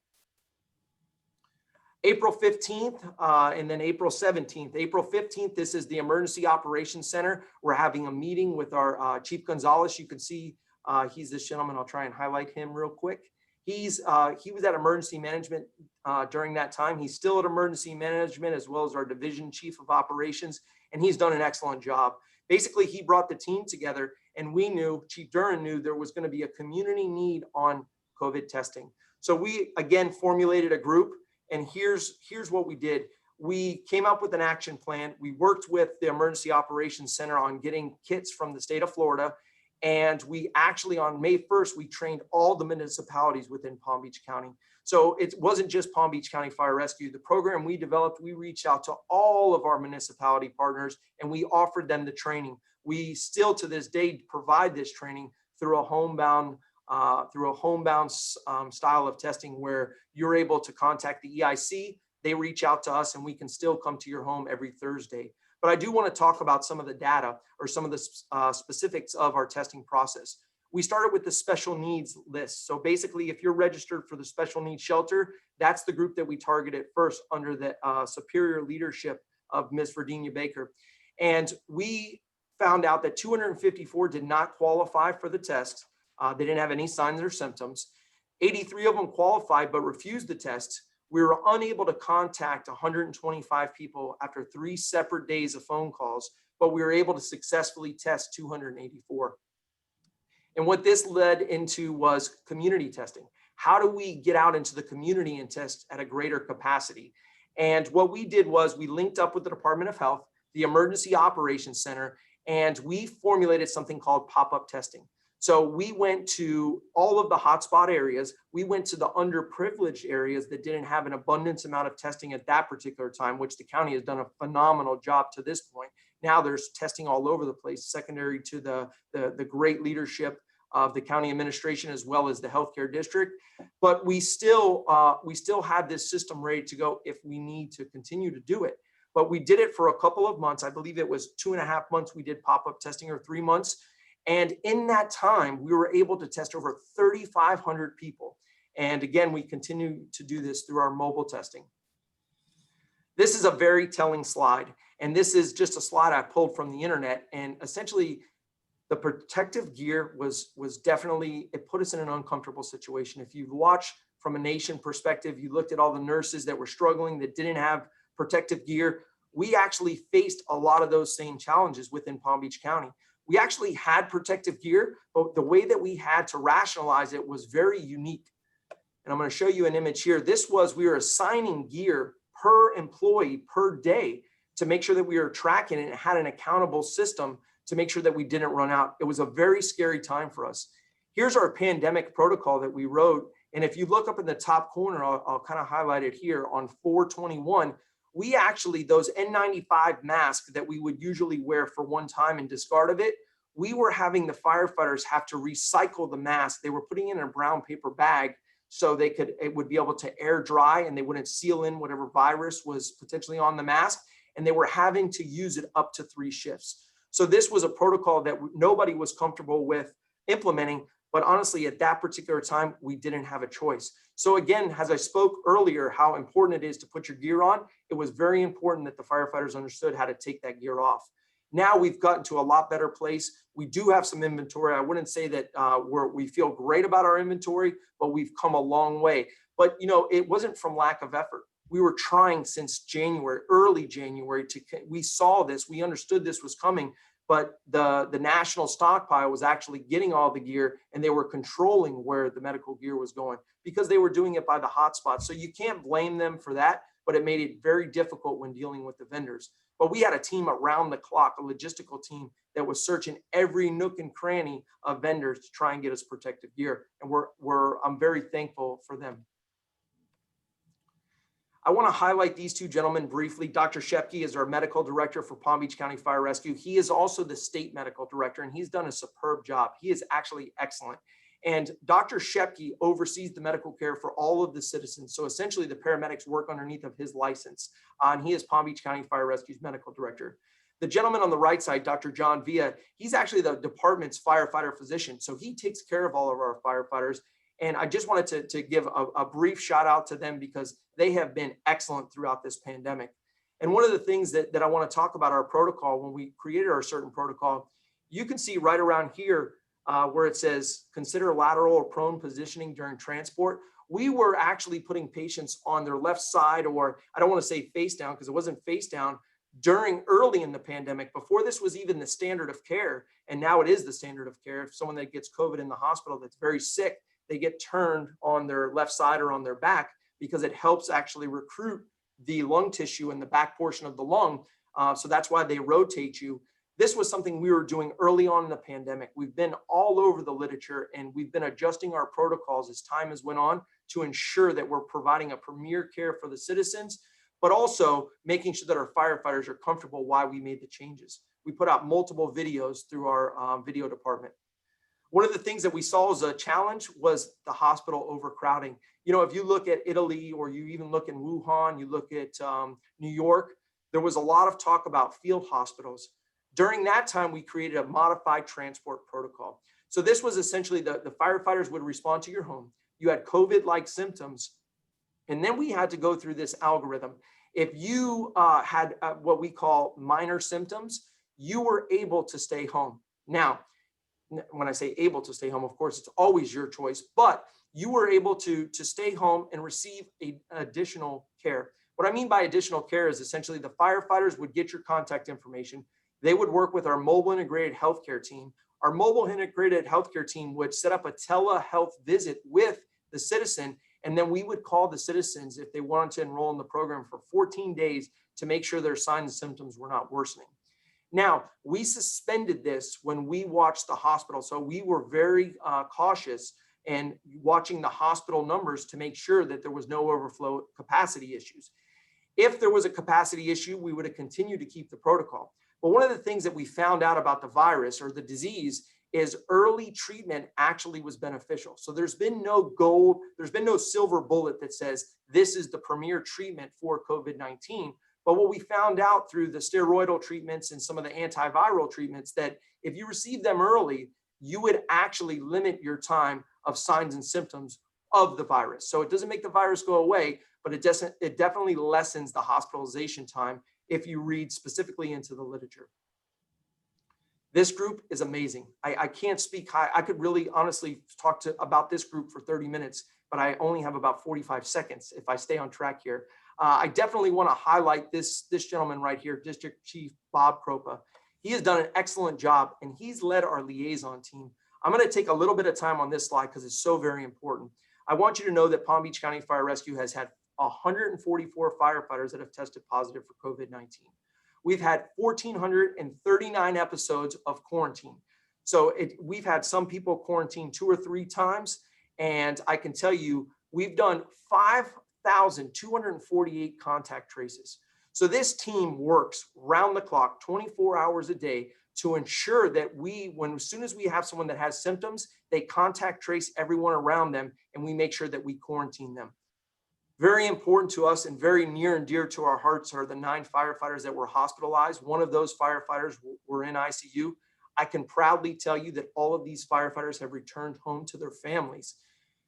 April 15th and then April 17th. April 15th, this is the Emergency Operations Center. We're having a meeting with our Chief Gonzalez. You can see he's this gentleman. I'll try and highlight him real quick. He was at emergency management during that time. He's still at emergency management, as well as our division chief of operations, and he's done an excellent job. Basically, he brought the team together, and we knew, Chief Duran knew, there was going to be a community need on COVID testing. So we, again, formulated a group, and here's what we did. We came up with an action plan. We worked with the Emergency Operations Center on getting kits from the state of Florida. And we actually, on May 1st, we trained all the municipalities within Palm Beach County. So it wasn't just Palm Beach County Fire Rescue. The program we developed, we reached out to all of our municipality partners and we offered them the training. We still to this day provide this training through a homebound style of testing where you're able to contact the EIC, they reach out to us, and we can still come to your home every Thursday. But I do want to talk about some of the data or some of the specifics of our testing process. We started with the special needs list. So basically, if you're registered for the special needs shelter, that's the group that we targeted first under the superior leadership of Ms. Virginia Baker. And we found out that 254 did not qualify for the test. They didn't have any signs or symptoms. 83 of them qualified but refused the test. We were unable to contact 125 people after 3 separate days of phone calls, but we were able to successfully test 284. And what this led into was community testing. How do we get out into the community and test at a greater capacity? And what we did was we linked up with the Department of Health, the Emergency Operations Center, and we formulated something called pop-up testing. So we went to all of the hotspot areas. We went to the underprivileged areas that didn't have an abundance amount of testing at that particular time, which the county has done a phenomenal job to this point. Now there's testing all over the place, secondary to the great leadership of the county administration as well as the healthcare district. But we still have this system ready to go if we need to continue to do it. But we did it for a couple of months. I believe it was 2.5 months we did pop-up testing, or 3 months. And in that time, we were able to test over 3,500 people. And again, we continue to do this through our mobile testing. This is a very telling slide. And this is just a slide I pulled from the internet. And essentially, the protective gear was definitely, it put us in an uncomfortable situation. If you watch from a nation perspective, you looked at all the nurses that were struggling, that didn't have protective gear. We actually faced a lot of those same challenges within Palm Beach County. We actually had protective gear, but the way that we had to rationalize it was very unique. And I'm going to show you an image here. This was, we were assigning gear per employee per day to make sure that we were tracking it and had an accountable system to make sure that we didn't run out. It was a very scary time for us. Here's our pandemic protocol that we wrote. And if you look up in the top corner, I'll kind of highlight it here on 4/21, we actually, those N95 masks that we would usually wear for one time and discard of it, we were having the firefighters have to recycle the mask. They were putting it in a brown paper bag so it would be able to air dry and they wouldn't seal in whatever virus was potentially on the mask. And they were having to use it up to 3 shifts. So this was a protocol that nobody was comfortable with implementing, but honestly, at that particular time, we didn't have a choice. So again, as I spoke earlier, how important it is to put your gear on, it was very important that the firefighters understood how to take that gear off. Now we've gotten to a lot better place. We do have some inventory. I wouldn't say that we feel great about our inventory, but we've come a long way. But it wasn't from lack of effort. We were trying since January, early January, we saw this, we understood this was coming, but the national stockpile was actually getting all the gear and they were controlling where the medical gear was going because they were doing it by the hotspots. So you can't blame them for that, but it made it very difficult when dealing with the vendors. But we had a team around the clock, a logistical team that was searching every nook and cranny of vendors to try and get us protective gear. And I'm very thankful for them. I want to highlight these 2 gentlemen briefly. Dr. Shepke is our medical director for Palm Beach County Fire Rescue. He is also the state medical director, and he's done a superb job. He is actually excellent. And Dr. Shepke oversees the medical care for all of the citizens. So essentially the paramedics work underneath of his license. And he is Palm Beach County Fire Rescue's medical director. The gentleman on the right side, Dr. John Villa, he's actually the department's firefighter physician. So he takes care of all of our firefighters. And I just wanted to give a brief shout out to them because they have been excellent throughout this pandemic. And one of the things that I want to talk about our protocol, when we created our certain protocol, you can see right around here where it says consider lateral or prone positioning during transport. We were actually putting patients on their left side, or I don't want to say face down because it wasn't face down, early in the pandemic, before this was even the standard of care. And now it is the standard of care. If someone that gets COVID in the hospital that's very sick, they get turned on their left side or on their back because it helps actually recruit the lung tissue in the back portion of the lung. So that's why they rotate you. This was something we were doing early on in the pandemic. We've been all over the literature and we've been adjusting our protocols as time has went on to ensure that we're providing a premier care for the citizens, but also making sure that our firefighters are comfortable why we made the changes. We put out multiple videos through our video department. One of the things that we saw as a challenge was the hospital overcrowding. If you look at Italy or you even look in Wuhan, you look at New York, there was a lot of talk about field hospitals. During that time, we created a modified transport protocol. So this was essentially the firefighters would respond to your home. You had COVID-like symptoms, and then we had to go through this algorithm. If you had what we call minor symptoms, you were able to stay home. Now, when I say able to stay home, of course, it's always your choice, but you were able to stay home and receive additional care. What I mean by additional care is essentially the firefighters would get your contact information. They would work with our mobile integrated healthcare team. Our mobile integrated healthcare team would set up a telehealth visit with the citizen, and then we would call the citizens if they wanted to enroll in the program for 14 days to make sure their signs and symptoms were not worsening. Now, we suspended this when we watched the hospital. So we were very cautious and watching the hospital numbers to make sure that there was no overflow capacity issues. If there was a capacity issue, we would have continued to keep the protocol. But one of the things that we found out about the virus or the disease is early treatment actually was beneficial. So there's been no silver bullet that says this is the premier treatment for COVID-19. But what we found out through the steroidal treatments and some of the antiviral treatments, that if you receive them early, you would actually limit your time of signs and symptoms of the virus. So it doesn't make the virus go away, but it definitely lessens the hospitalization time if you read specifically into the literature. This group is amazing. I can't speak high. I could really honestly talk about this group for 30 minutes, but I only have about 45 seconds if I stay on track here. I definitely want to highlight this gentleman right here, District Chief Bob Kropa. He has done an excellent job, and he's led our liaison team. I'm going to take a little bit of time on this slide because it's so very important. I want you to know that Palm Beach County Fire Rescue has had 144 firefighters that have tested positive for COVID-19. We've had 1,439 episodes of quarantine. So we've had some people quarantined 2 or 3 times. And I can tell you, we've done 5,248 contact traces. So this team works round the clock, 24 hours a day to ensure that as soon as we have someone that has symptoms, they contact trace everyone around them, and we make sure that we quarantine them. Very important to us and very near and dear to our hearts are the 9 firefighters that were hospitalized. One of those firefighters were in ICU. I can proudly tell you that all of these firefighters have returned home to their families.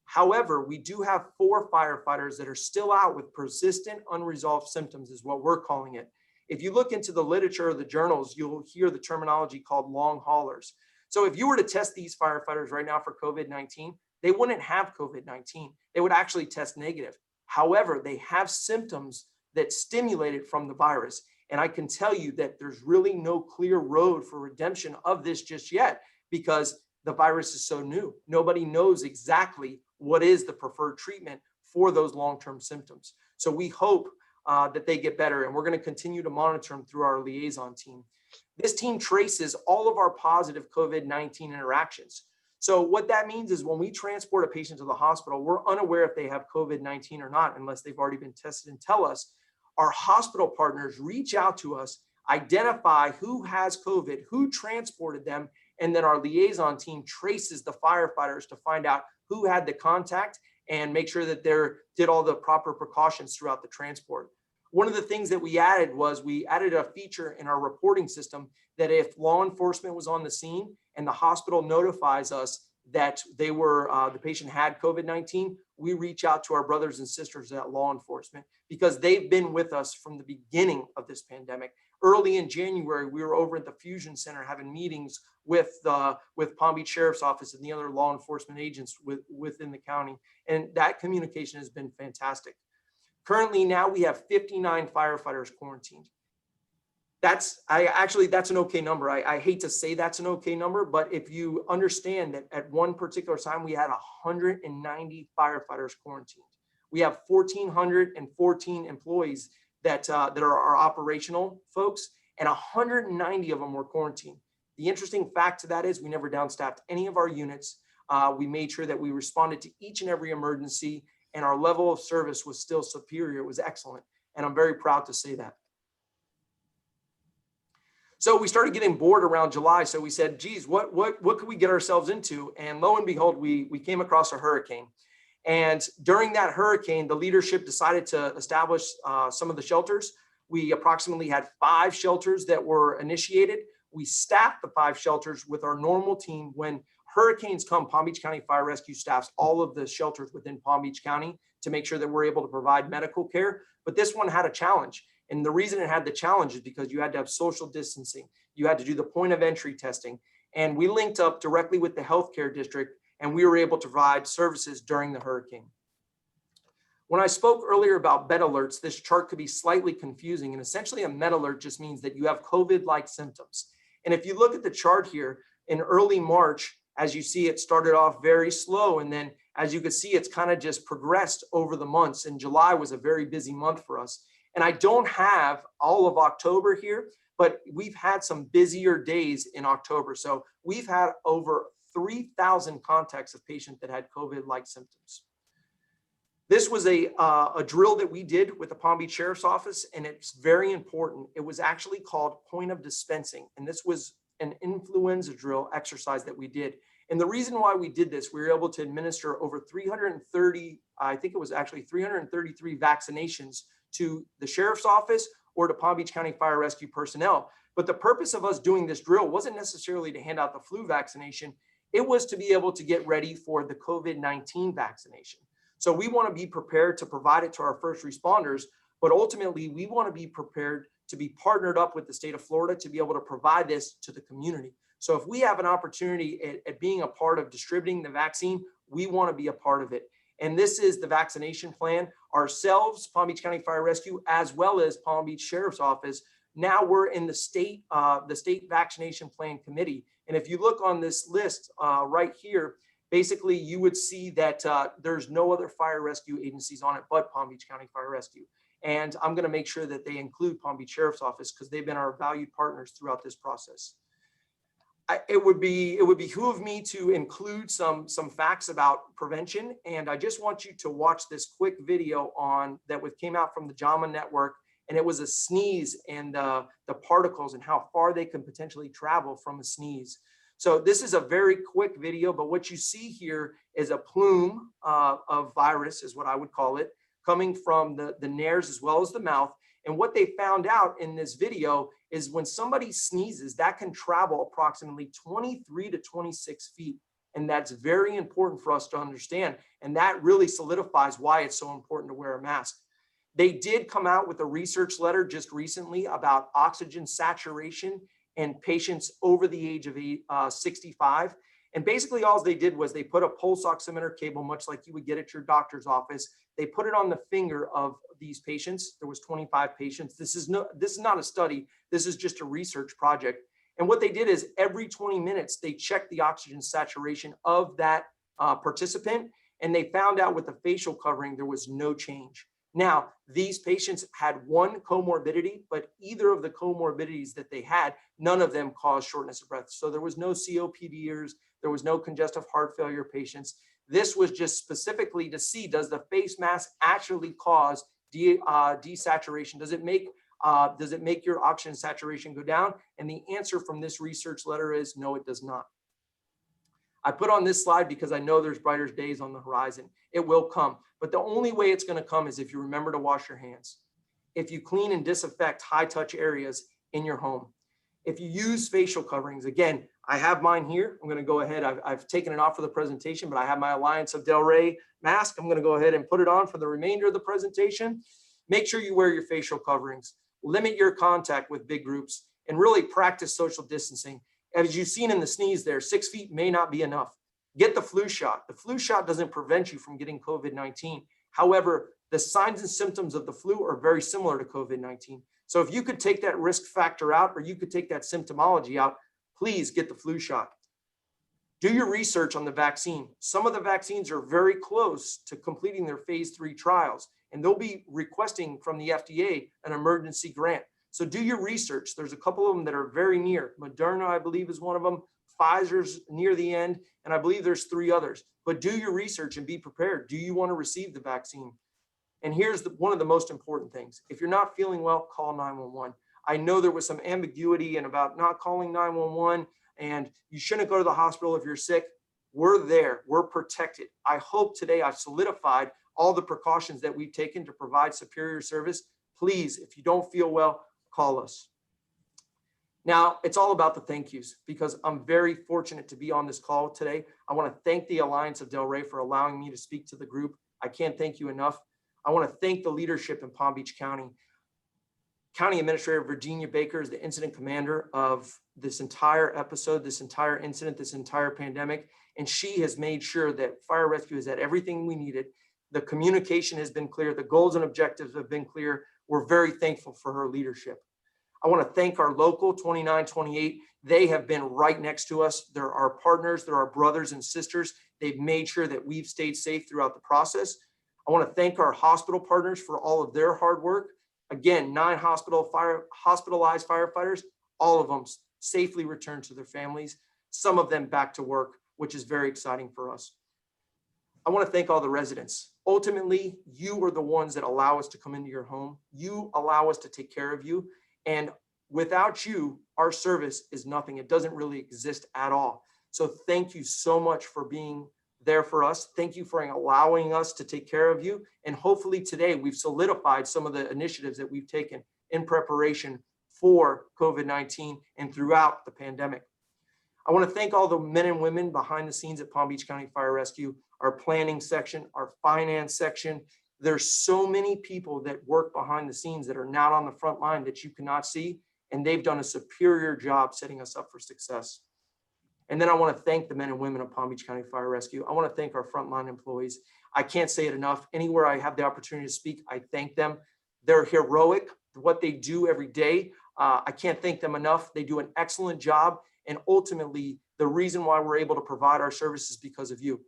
However, we do have 4 firefighters that are still out with persistent unresolved symptoms is what we're calling it. If you look into the literature or the journals, you'll hear the terminology called long haulers. So if you were to test these firefighters right now for COVID-19, they wouldn't have COVID-19. They would actually test negative. However, they have symptoms that stimulated from the virus. And I can tell you that there's really no clear road for redemption of this just yet because the virus is so new. Nobody knows exactly what is the preferred treatment for those long-term symptoms. So we hope that they get better, and we're going to continue to monitor them through our liaison team. This team traces all of our positive COVID-19 interactions. So what that means is when we transport a patient to the hospital, we're unaware if they have COVID-19 or not, unless they've already been tested and tell us. Our hospital partners reach out to us, identify who has COVID, who transported them, and then our liaison team traces the firefighters to find out who had the contact and make sure that they did all the proper precautions throughout the transport. One of the things that we added was we added a feature in our reporting system that if law enforcement was on the scene and the hospital notifies us that the patient had COVID-19, we reach out to our brothers and sisters at law enforcement because they've been with us from the beginning of this pandemic. Early in January, we were over at the Fusion Center having meetings with Palm Beach Sheriff's Office and the other law enforcement agents within the county. And that communication has been fantastic. Currently now we have 59 firefighters quarantined. That's an okay number. I hate to say that's an okay number, but if you understand that at one particular time we had 190 firefighters quarantined. We have 1,414 employees that are our operational folks, and 190 of them were quarantined. The interesting fact to that is we never downstaffed any of our units. We made sure that we responded to each and every emergency, and our level of service was still superior. It was excellent, and I'm very proud to say that. So we started getting bored around July. So we said, geez, what could we get ourselves into? And lo and behold, we came across a hurricane. And during that hurricane, the leadership decided to establish some of the shelters. We approximately had 5 shelters that were initiated. We staffed the 5 shelters with our normal team. When hurricanes come, Palm Beach County Fire Rescue staffs all of the shelters within Palm Beach County to make sure that we're able to provide medical care. But this one had a challenge. And the reason it had the challenge is because you had to have social distancing. You had to do the point of entry testing. And we linked up directly with the healthcare district, and we were able to provide services during the hurricane. When I spoke earlier about med alerts, this chart could be slightly confusing. And essentially a med alert just means that you have COVID-like symptoms. And if you look at the chart here, in early March, as you see, it started off very slow. And then as you can see, it's kind of just progressed over the months. And July was a very busy month for us. And I don't have all of October here, but we've had some busier days in October. So we've had over 3,000 contacts of patients that had COVID-like symptoms. This was a drill that we did with the Palm Beach Sheriff's Office, and it's very important. It was actually called point of dispensing, and this was an influenza drill exercise that we did. And the reason why we did this, we were able to administer over 333 vaccinations to the Sheriff's Office or to Palm Beach County Fire Rescue personnel. But the purpose of us doing this drill wasn't necessarily to hand out the flu vaccination. It was to be able to get ready for the COVID-19 vaccination. So we want to be prepared to provide it to our first responders, but ultimately we want to be prepared to be partnered up with the state of Florida to be able to provide this to the community. So if we have an opportunity at being a part of distributing the vaccine, we want to be a part of it. And this is the vaccination plan. Ourselves, Palm Beach County Fire Rescue, as well as Palm Beach Sheriff's Office, now we're in the state vaccination plan committee. And if you look on this list right here, basically you would see that there's no other fire rescue agencies on it but Palm Beach County Fire Rescue. And I'm going to make sure that they include Palm Beach Sheriff's Office because they've been our valued partners throughout this process. It would behoove me to include some facts about prevention. And I just want you to watch this quick video that came out from the JAMA network. And it was a sneeze and the particles and how far they can potentially travel from a sneeze. So this is a very quick video, but what you see here is a plume of virus, is what I would call it, coming from the nares as well as the mouth. And what they found out in this video is when somebody sneezes, that can travel approximately 23 to 26 feet. And that's very important for us to understand. And that really solidifies why it's so important to wear a mask. They did come out with a research letter just recently about oxygen saturation in patients over the age of 65. And basically all they did was they put a pulse oximeter cable, much like you would get at your doctor's office. They put it on the finger of these patients. There was 25 patients. This is not a study. This is just a research project. And what they did is every 20 minutes, they checked the oxygen saturation of that participant. And they found out with the facial covering, there was no change. Now, these patients had one comorbidity, but either of the comorbidities that they had, none of them caused shortness of breath. So there was no COPDers, there was no congestive heart failure patients. This was just specifically to see, does the face mask actually cause desaturation? Does it make your oxygen saturation go down? And the answer from this research letter is no, it does not. I put on this slide because I know there's brighter days on the horizon. It will come, but the only way it's going to come is if you remember to wash your hands. If you clean and disinfect high touch areas in your home. If you use facial coverings, again, I have mine here. I'm going to go ahead. I've taken it off for the presentation, but I have my Alliance of Del Rey mask. I'm going to go ahead and put it on for the remainder of the presentation. Make sure you wear your facial coverings, limit your contact with big groups, and really practice social distancing. As you've seen in the sneeze there, 6 feet may not be enough. Get the flu shot. The flu shot doesn't prevent you from getting COVID-19. However, the signs and symptoms of the flu are very similar to COVID-19. So if you could take that risk factor out, or you could take that symptomology out, please get the flu shot. Do your research on the vaccine. Some of the vaccines are very close to completing their phase 3 trials, and they'll be requesting from the FDA an emergency grant. So do your research. There's a couple of them that are very near. Moderna, I believe, is one of them. Pfizer's near the end, and I believe there's 3 others. But do your research and be prepared. Do you want to receive the vaccine? And here's one of the most important things. If you're not feeling well, call 911. I know there was some ambiguity and about not calling 911, and you shouldn't go to the hospital if you're sick. We're there. We're protected. I hope today I've solidified all the precautions that we've taken to provide superior service. Please, if you don't feel well, call us. Now, it's all about the thank yous because I'm very fortunate to be on this call today. I want to thank the Alliance of Del Rey for allowing me to speak to the group. I can't thank you enough. I want to thank the leadership in Palm Beach County. County Administrator Virginia Baker is the incident commander of this entire episode, this entire incident, this entire pandemic. And she has made sure that fire rescue has had everything we needed. The communication has been clear. The goals and objectives have been clear. We're very thankful for her leadership. I want to thank our local 2928. They have been right next to us. They're our partners. They're our brothers and sisters. They've made sure that we've stayed safe throughout the process. I want to thank our hospital partners for all of their hard work. Again, 9 hospitalized firefighters, all of them safely returned to their families, some of them back to work, which is very exciting for us. I want to thank all the residents. Ultimately, you are the ones that allow us to come into your home. You allow us to take care of you. And without you, our service is nothing. It doesn't really exist at all. So thank you so much for being there for us. Thank you for allowing us to take care of you. And hopefully today we've solidified some of the initiatives that we've taken in preparation for COVID-19 and throughout the pandemic. I I want to thank all the men and women behind the scenes at Palm Beach County Fire Rescue, our planning section, our finance section. There's so many people that work behind the scenes that are not on the front line that you cannot see, and they've done a superior job setting us up for success. And then I want to thank the men and women of Palm Beach County Fire Rescue. I want to thank our frontline employees. I can't say it enough. Anywhere I have the opportunity to speak, I thank them. They're heroic, what they do every day. I can't thank them enough. They do an excellent job. And ultimately, the reason why we're able to provide our services is because of you.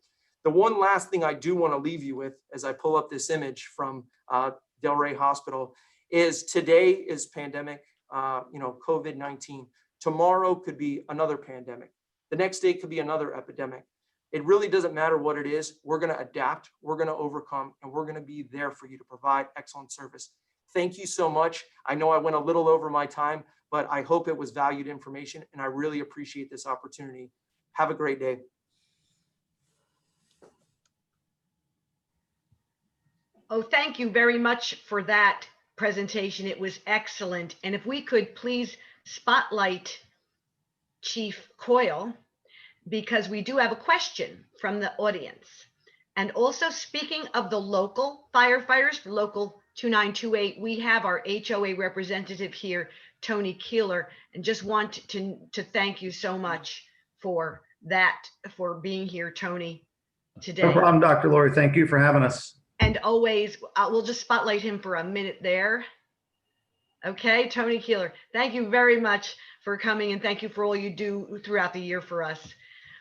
The one last thing I do want to leave you with as I pull up this image from Delray Hospital is today is pandemic, COVID-19. Tomorrow could be another pandemic. The next day could be another epidemic. It really doesn't matter what it is. We're going to adapt, we're going to overcome, and we're going to be there for you to provide excellent service. Thank you so much. I know I went a little over my time, but I hope it was valued information, and I really appreciate this opportunity. Have a great day. Oh, thank you very much for that presentation. It was excellent. And if we could please spotlight Chief Coyle, because we do have a question from the audience. And also, speaking of the local firefighters, for local 2928, we have our HOA representative here, Tony Keeler, and just want to thank you so much for that, for being here, Tony, today. No problem, Dr. Lori. Thank you for having us. And always, we'll just spotlight him for a minute there. Okay, Tony Keeler, thank you very much for coming, and thank you for all you do throughout the year for us.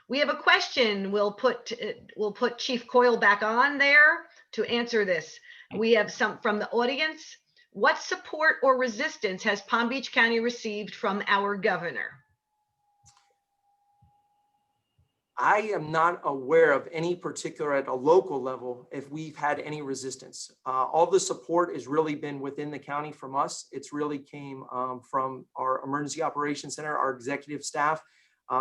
We have a question. We'll put Chief Coyle back on there to answer this. We have some from the audience. What support or resistance has Palm Beach County received from our governor? I am not aware of any particular at a local level if we've had any resistance. All the support has really been within the county from us. It's really came from our emergency operations center, our executive staff.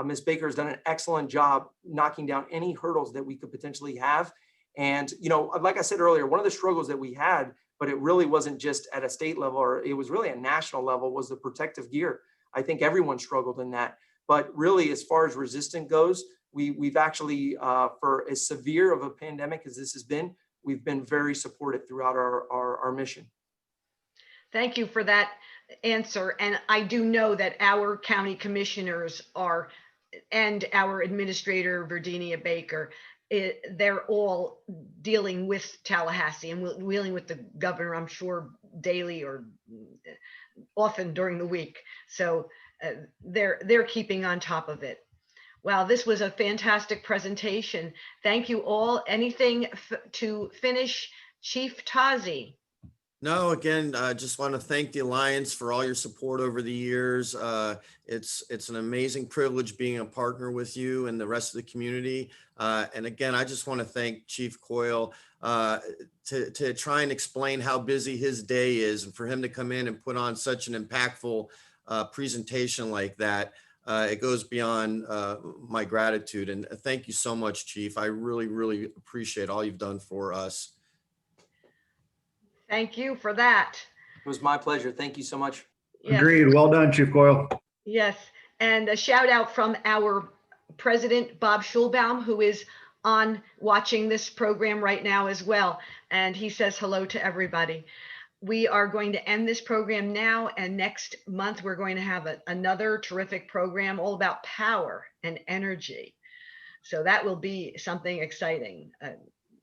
Ms. Baker has done an excellent job knocking down any hurdles that we could potentially have. And, like I said earlier, one of the struggles that we had, but it really wasn't just at a state level, or it was really a national level, was the protective gear. I think everyone struggled in that. But really, as far as resistance goes, we've actually, for as severe of a pandemic as this has been, we've been very supported throughout our mission. Thank you for that answer. And I do know that our county commissioners and our administrator, Virginia Baker, they're all dealing with Tallahassee and dealing with the governor, I'm sure, daily or often during the week. So they're keeping on top of it. Wow, this was a fantastic presentation. Thank you all. Anything to finish, Chief Tazi? No, again, I just want to thank the Alliance for all your support over the years. It's an amazing privilege being a partner with you and the rest of the community. And again, I just want to thank Chief Coyle to try and explain how busy his day is, and for him to come in and put on such an impactful presentation like that. It goes beyond my gratitude. And thank you so much, Chief. I really, really appreciate all you've done for us. Thank you for that. It was my pleasure. Thank you so much. Yes. Agreed. Well done, Chief Coyle. Yes. And a shout out from our president, Bob Schulbaum, who is on watching this program right now as well. And he says hello to everybody. We are going to end this program now, and next month we're going to have another terrific program all about power and energy. So that will be something exciting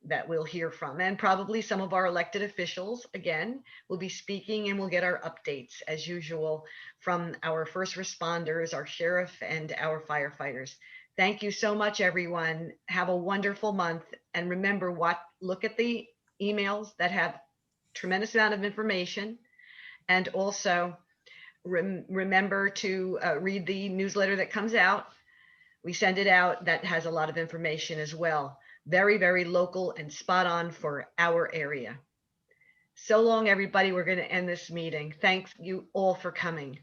that we'll hear from, and probably some of our elected officials again will be speaking, and we'll get our updates as usual from our first responders, our sheriff, and our firefighters. Thank you so much, everyone. Have a wonderful month, and remember, look at the emails that have tremendous amount of information, and also remember to read the newsletter that comes out. We send it out, that has a lot of information as well. Very, very local and spot on for our area. So long, everybody. We're going to end this meeting. Thank you all for coming.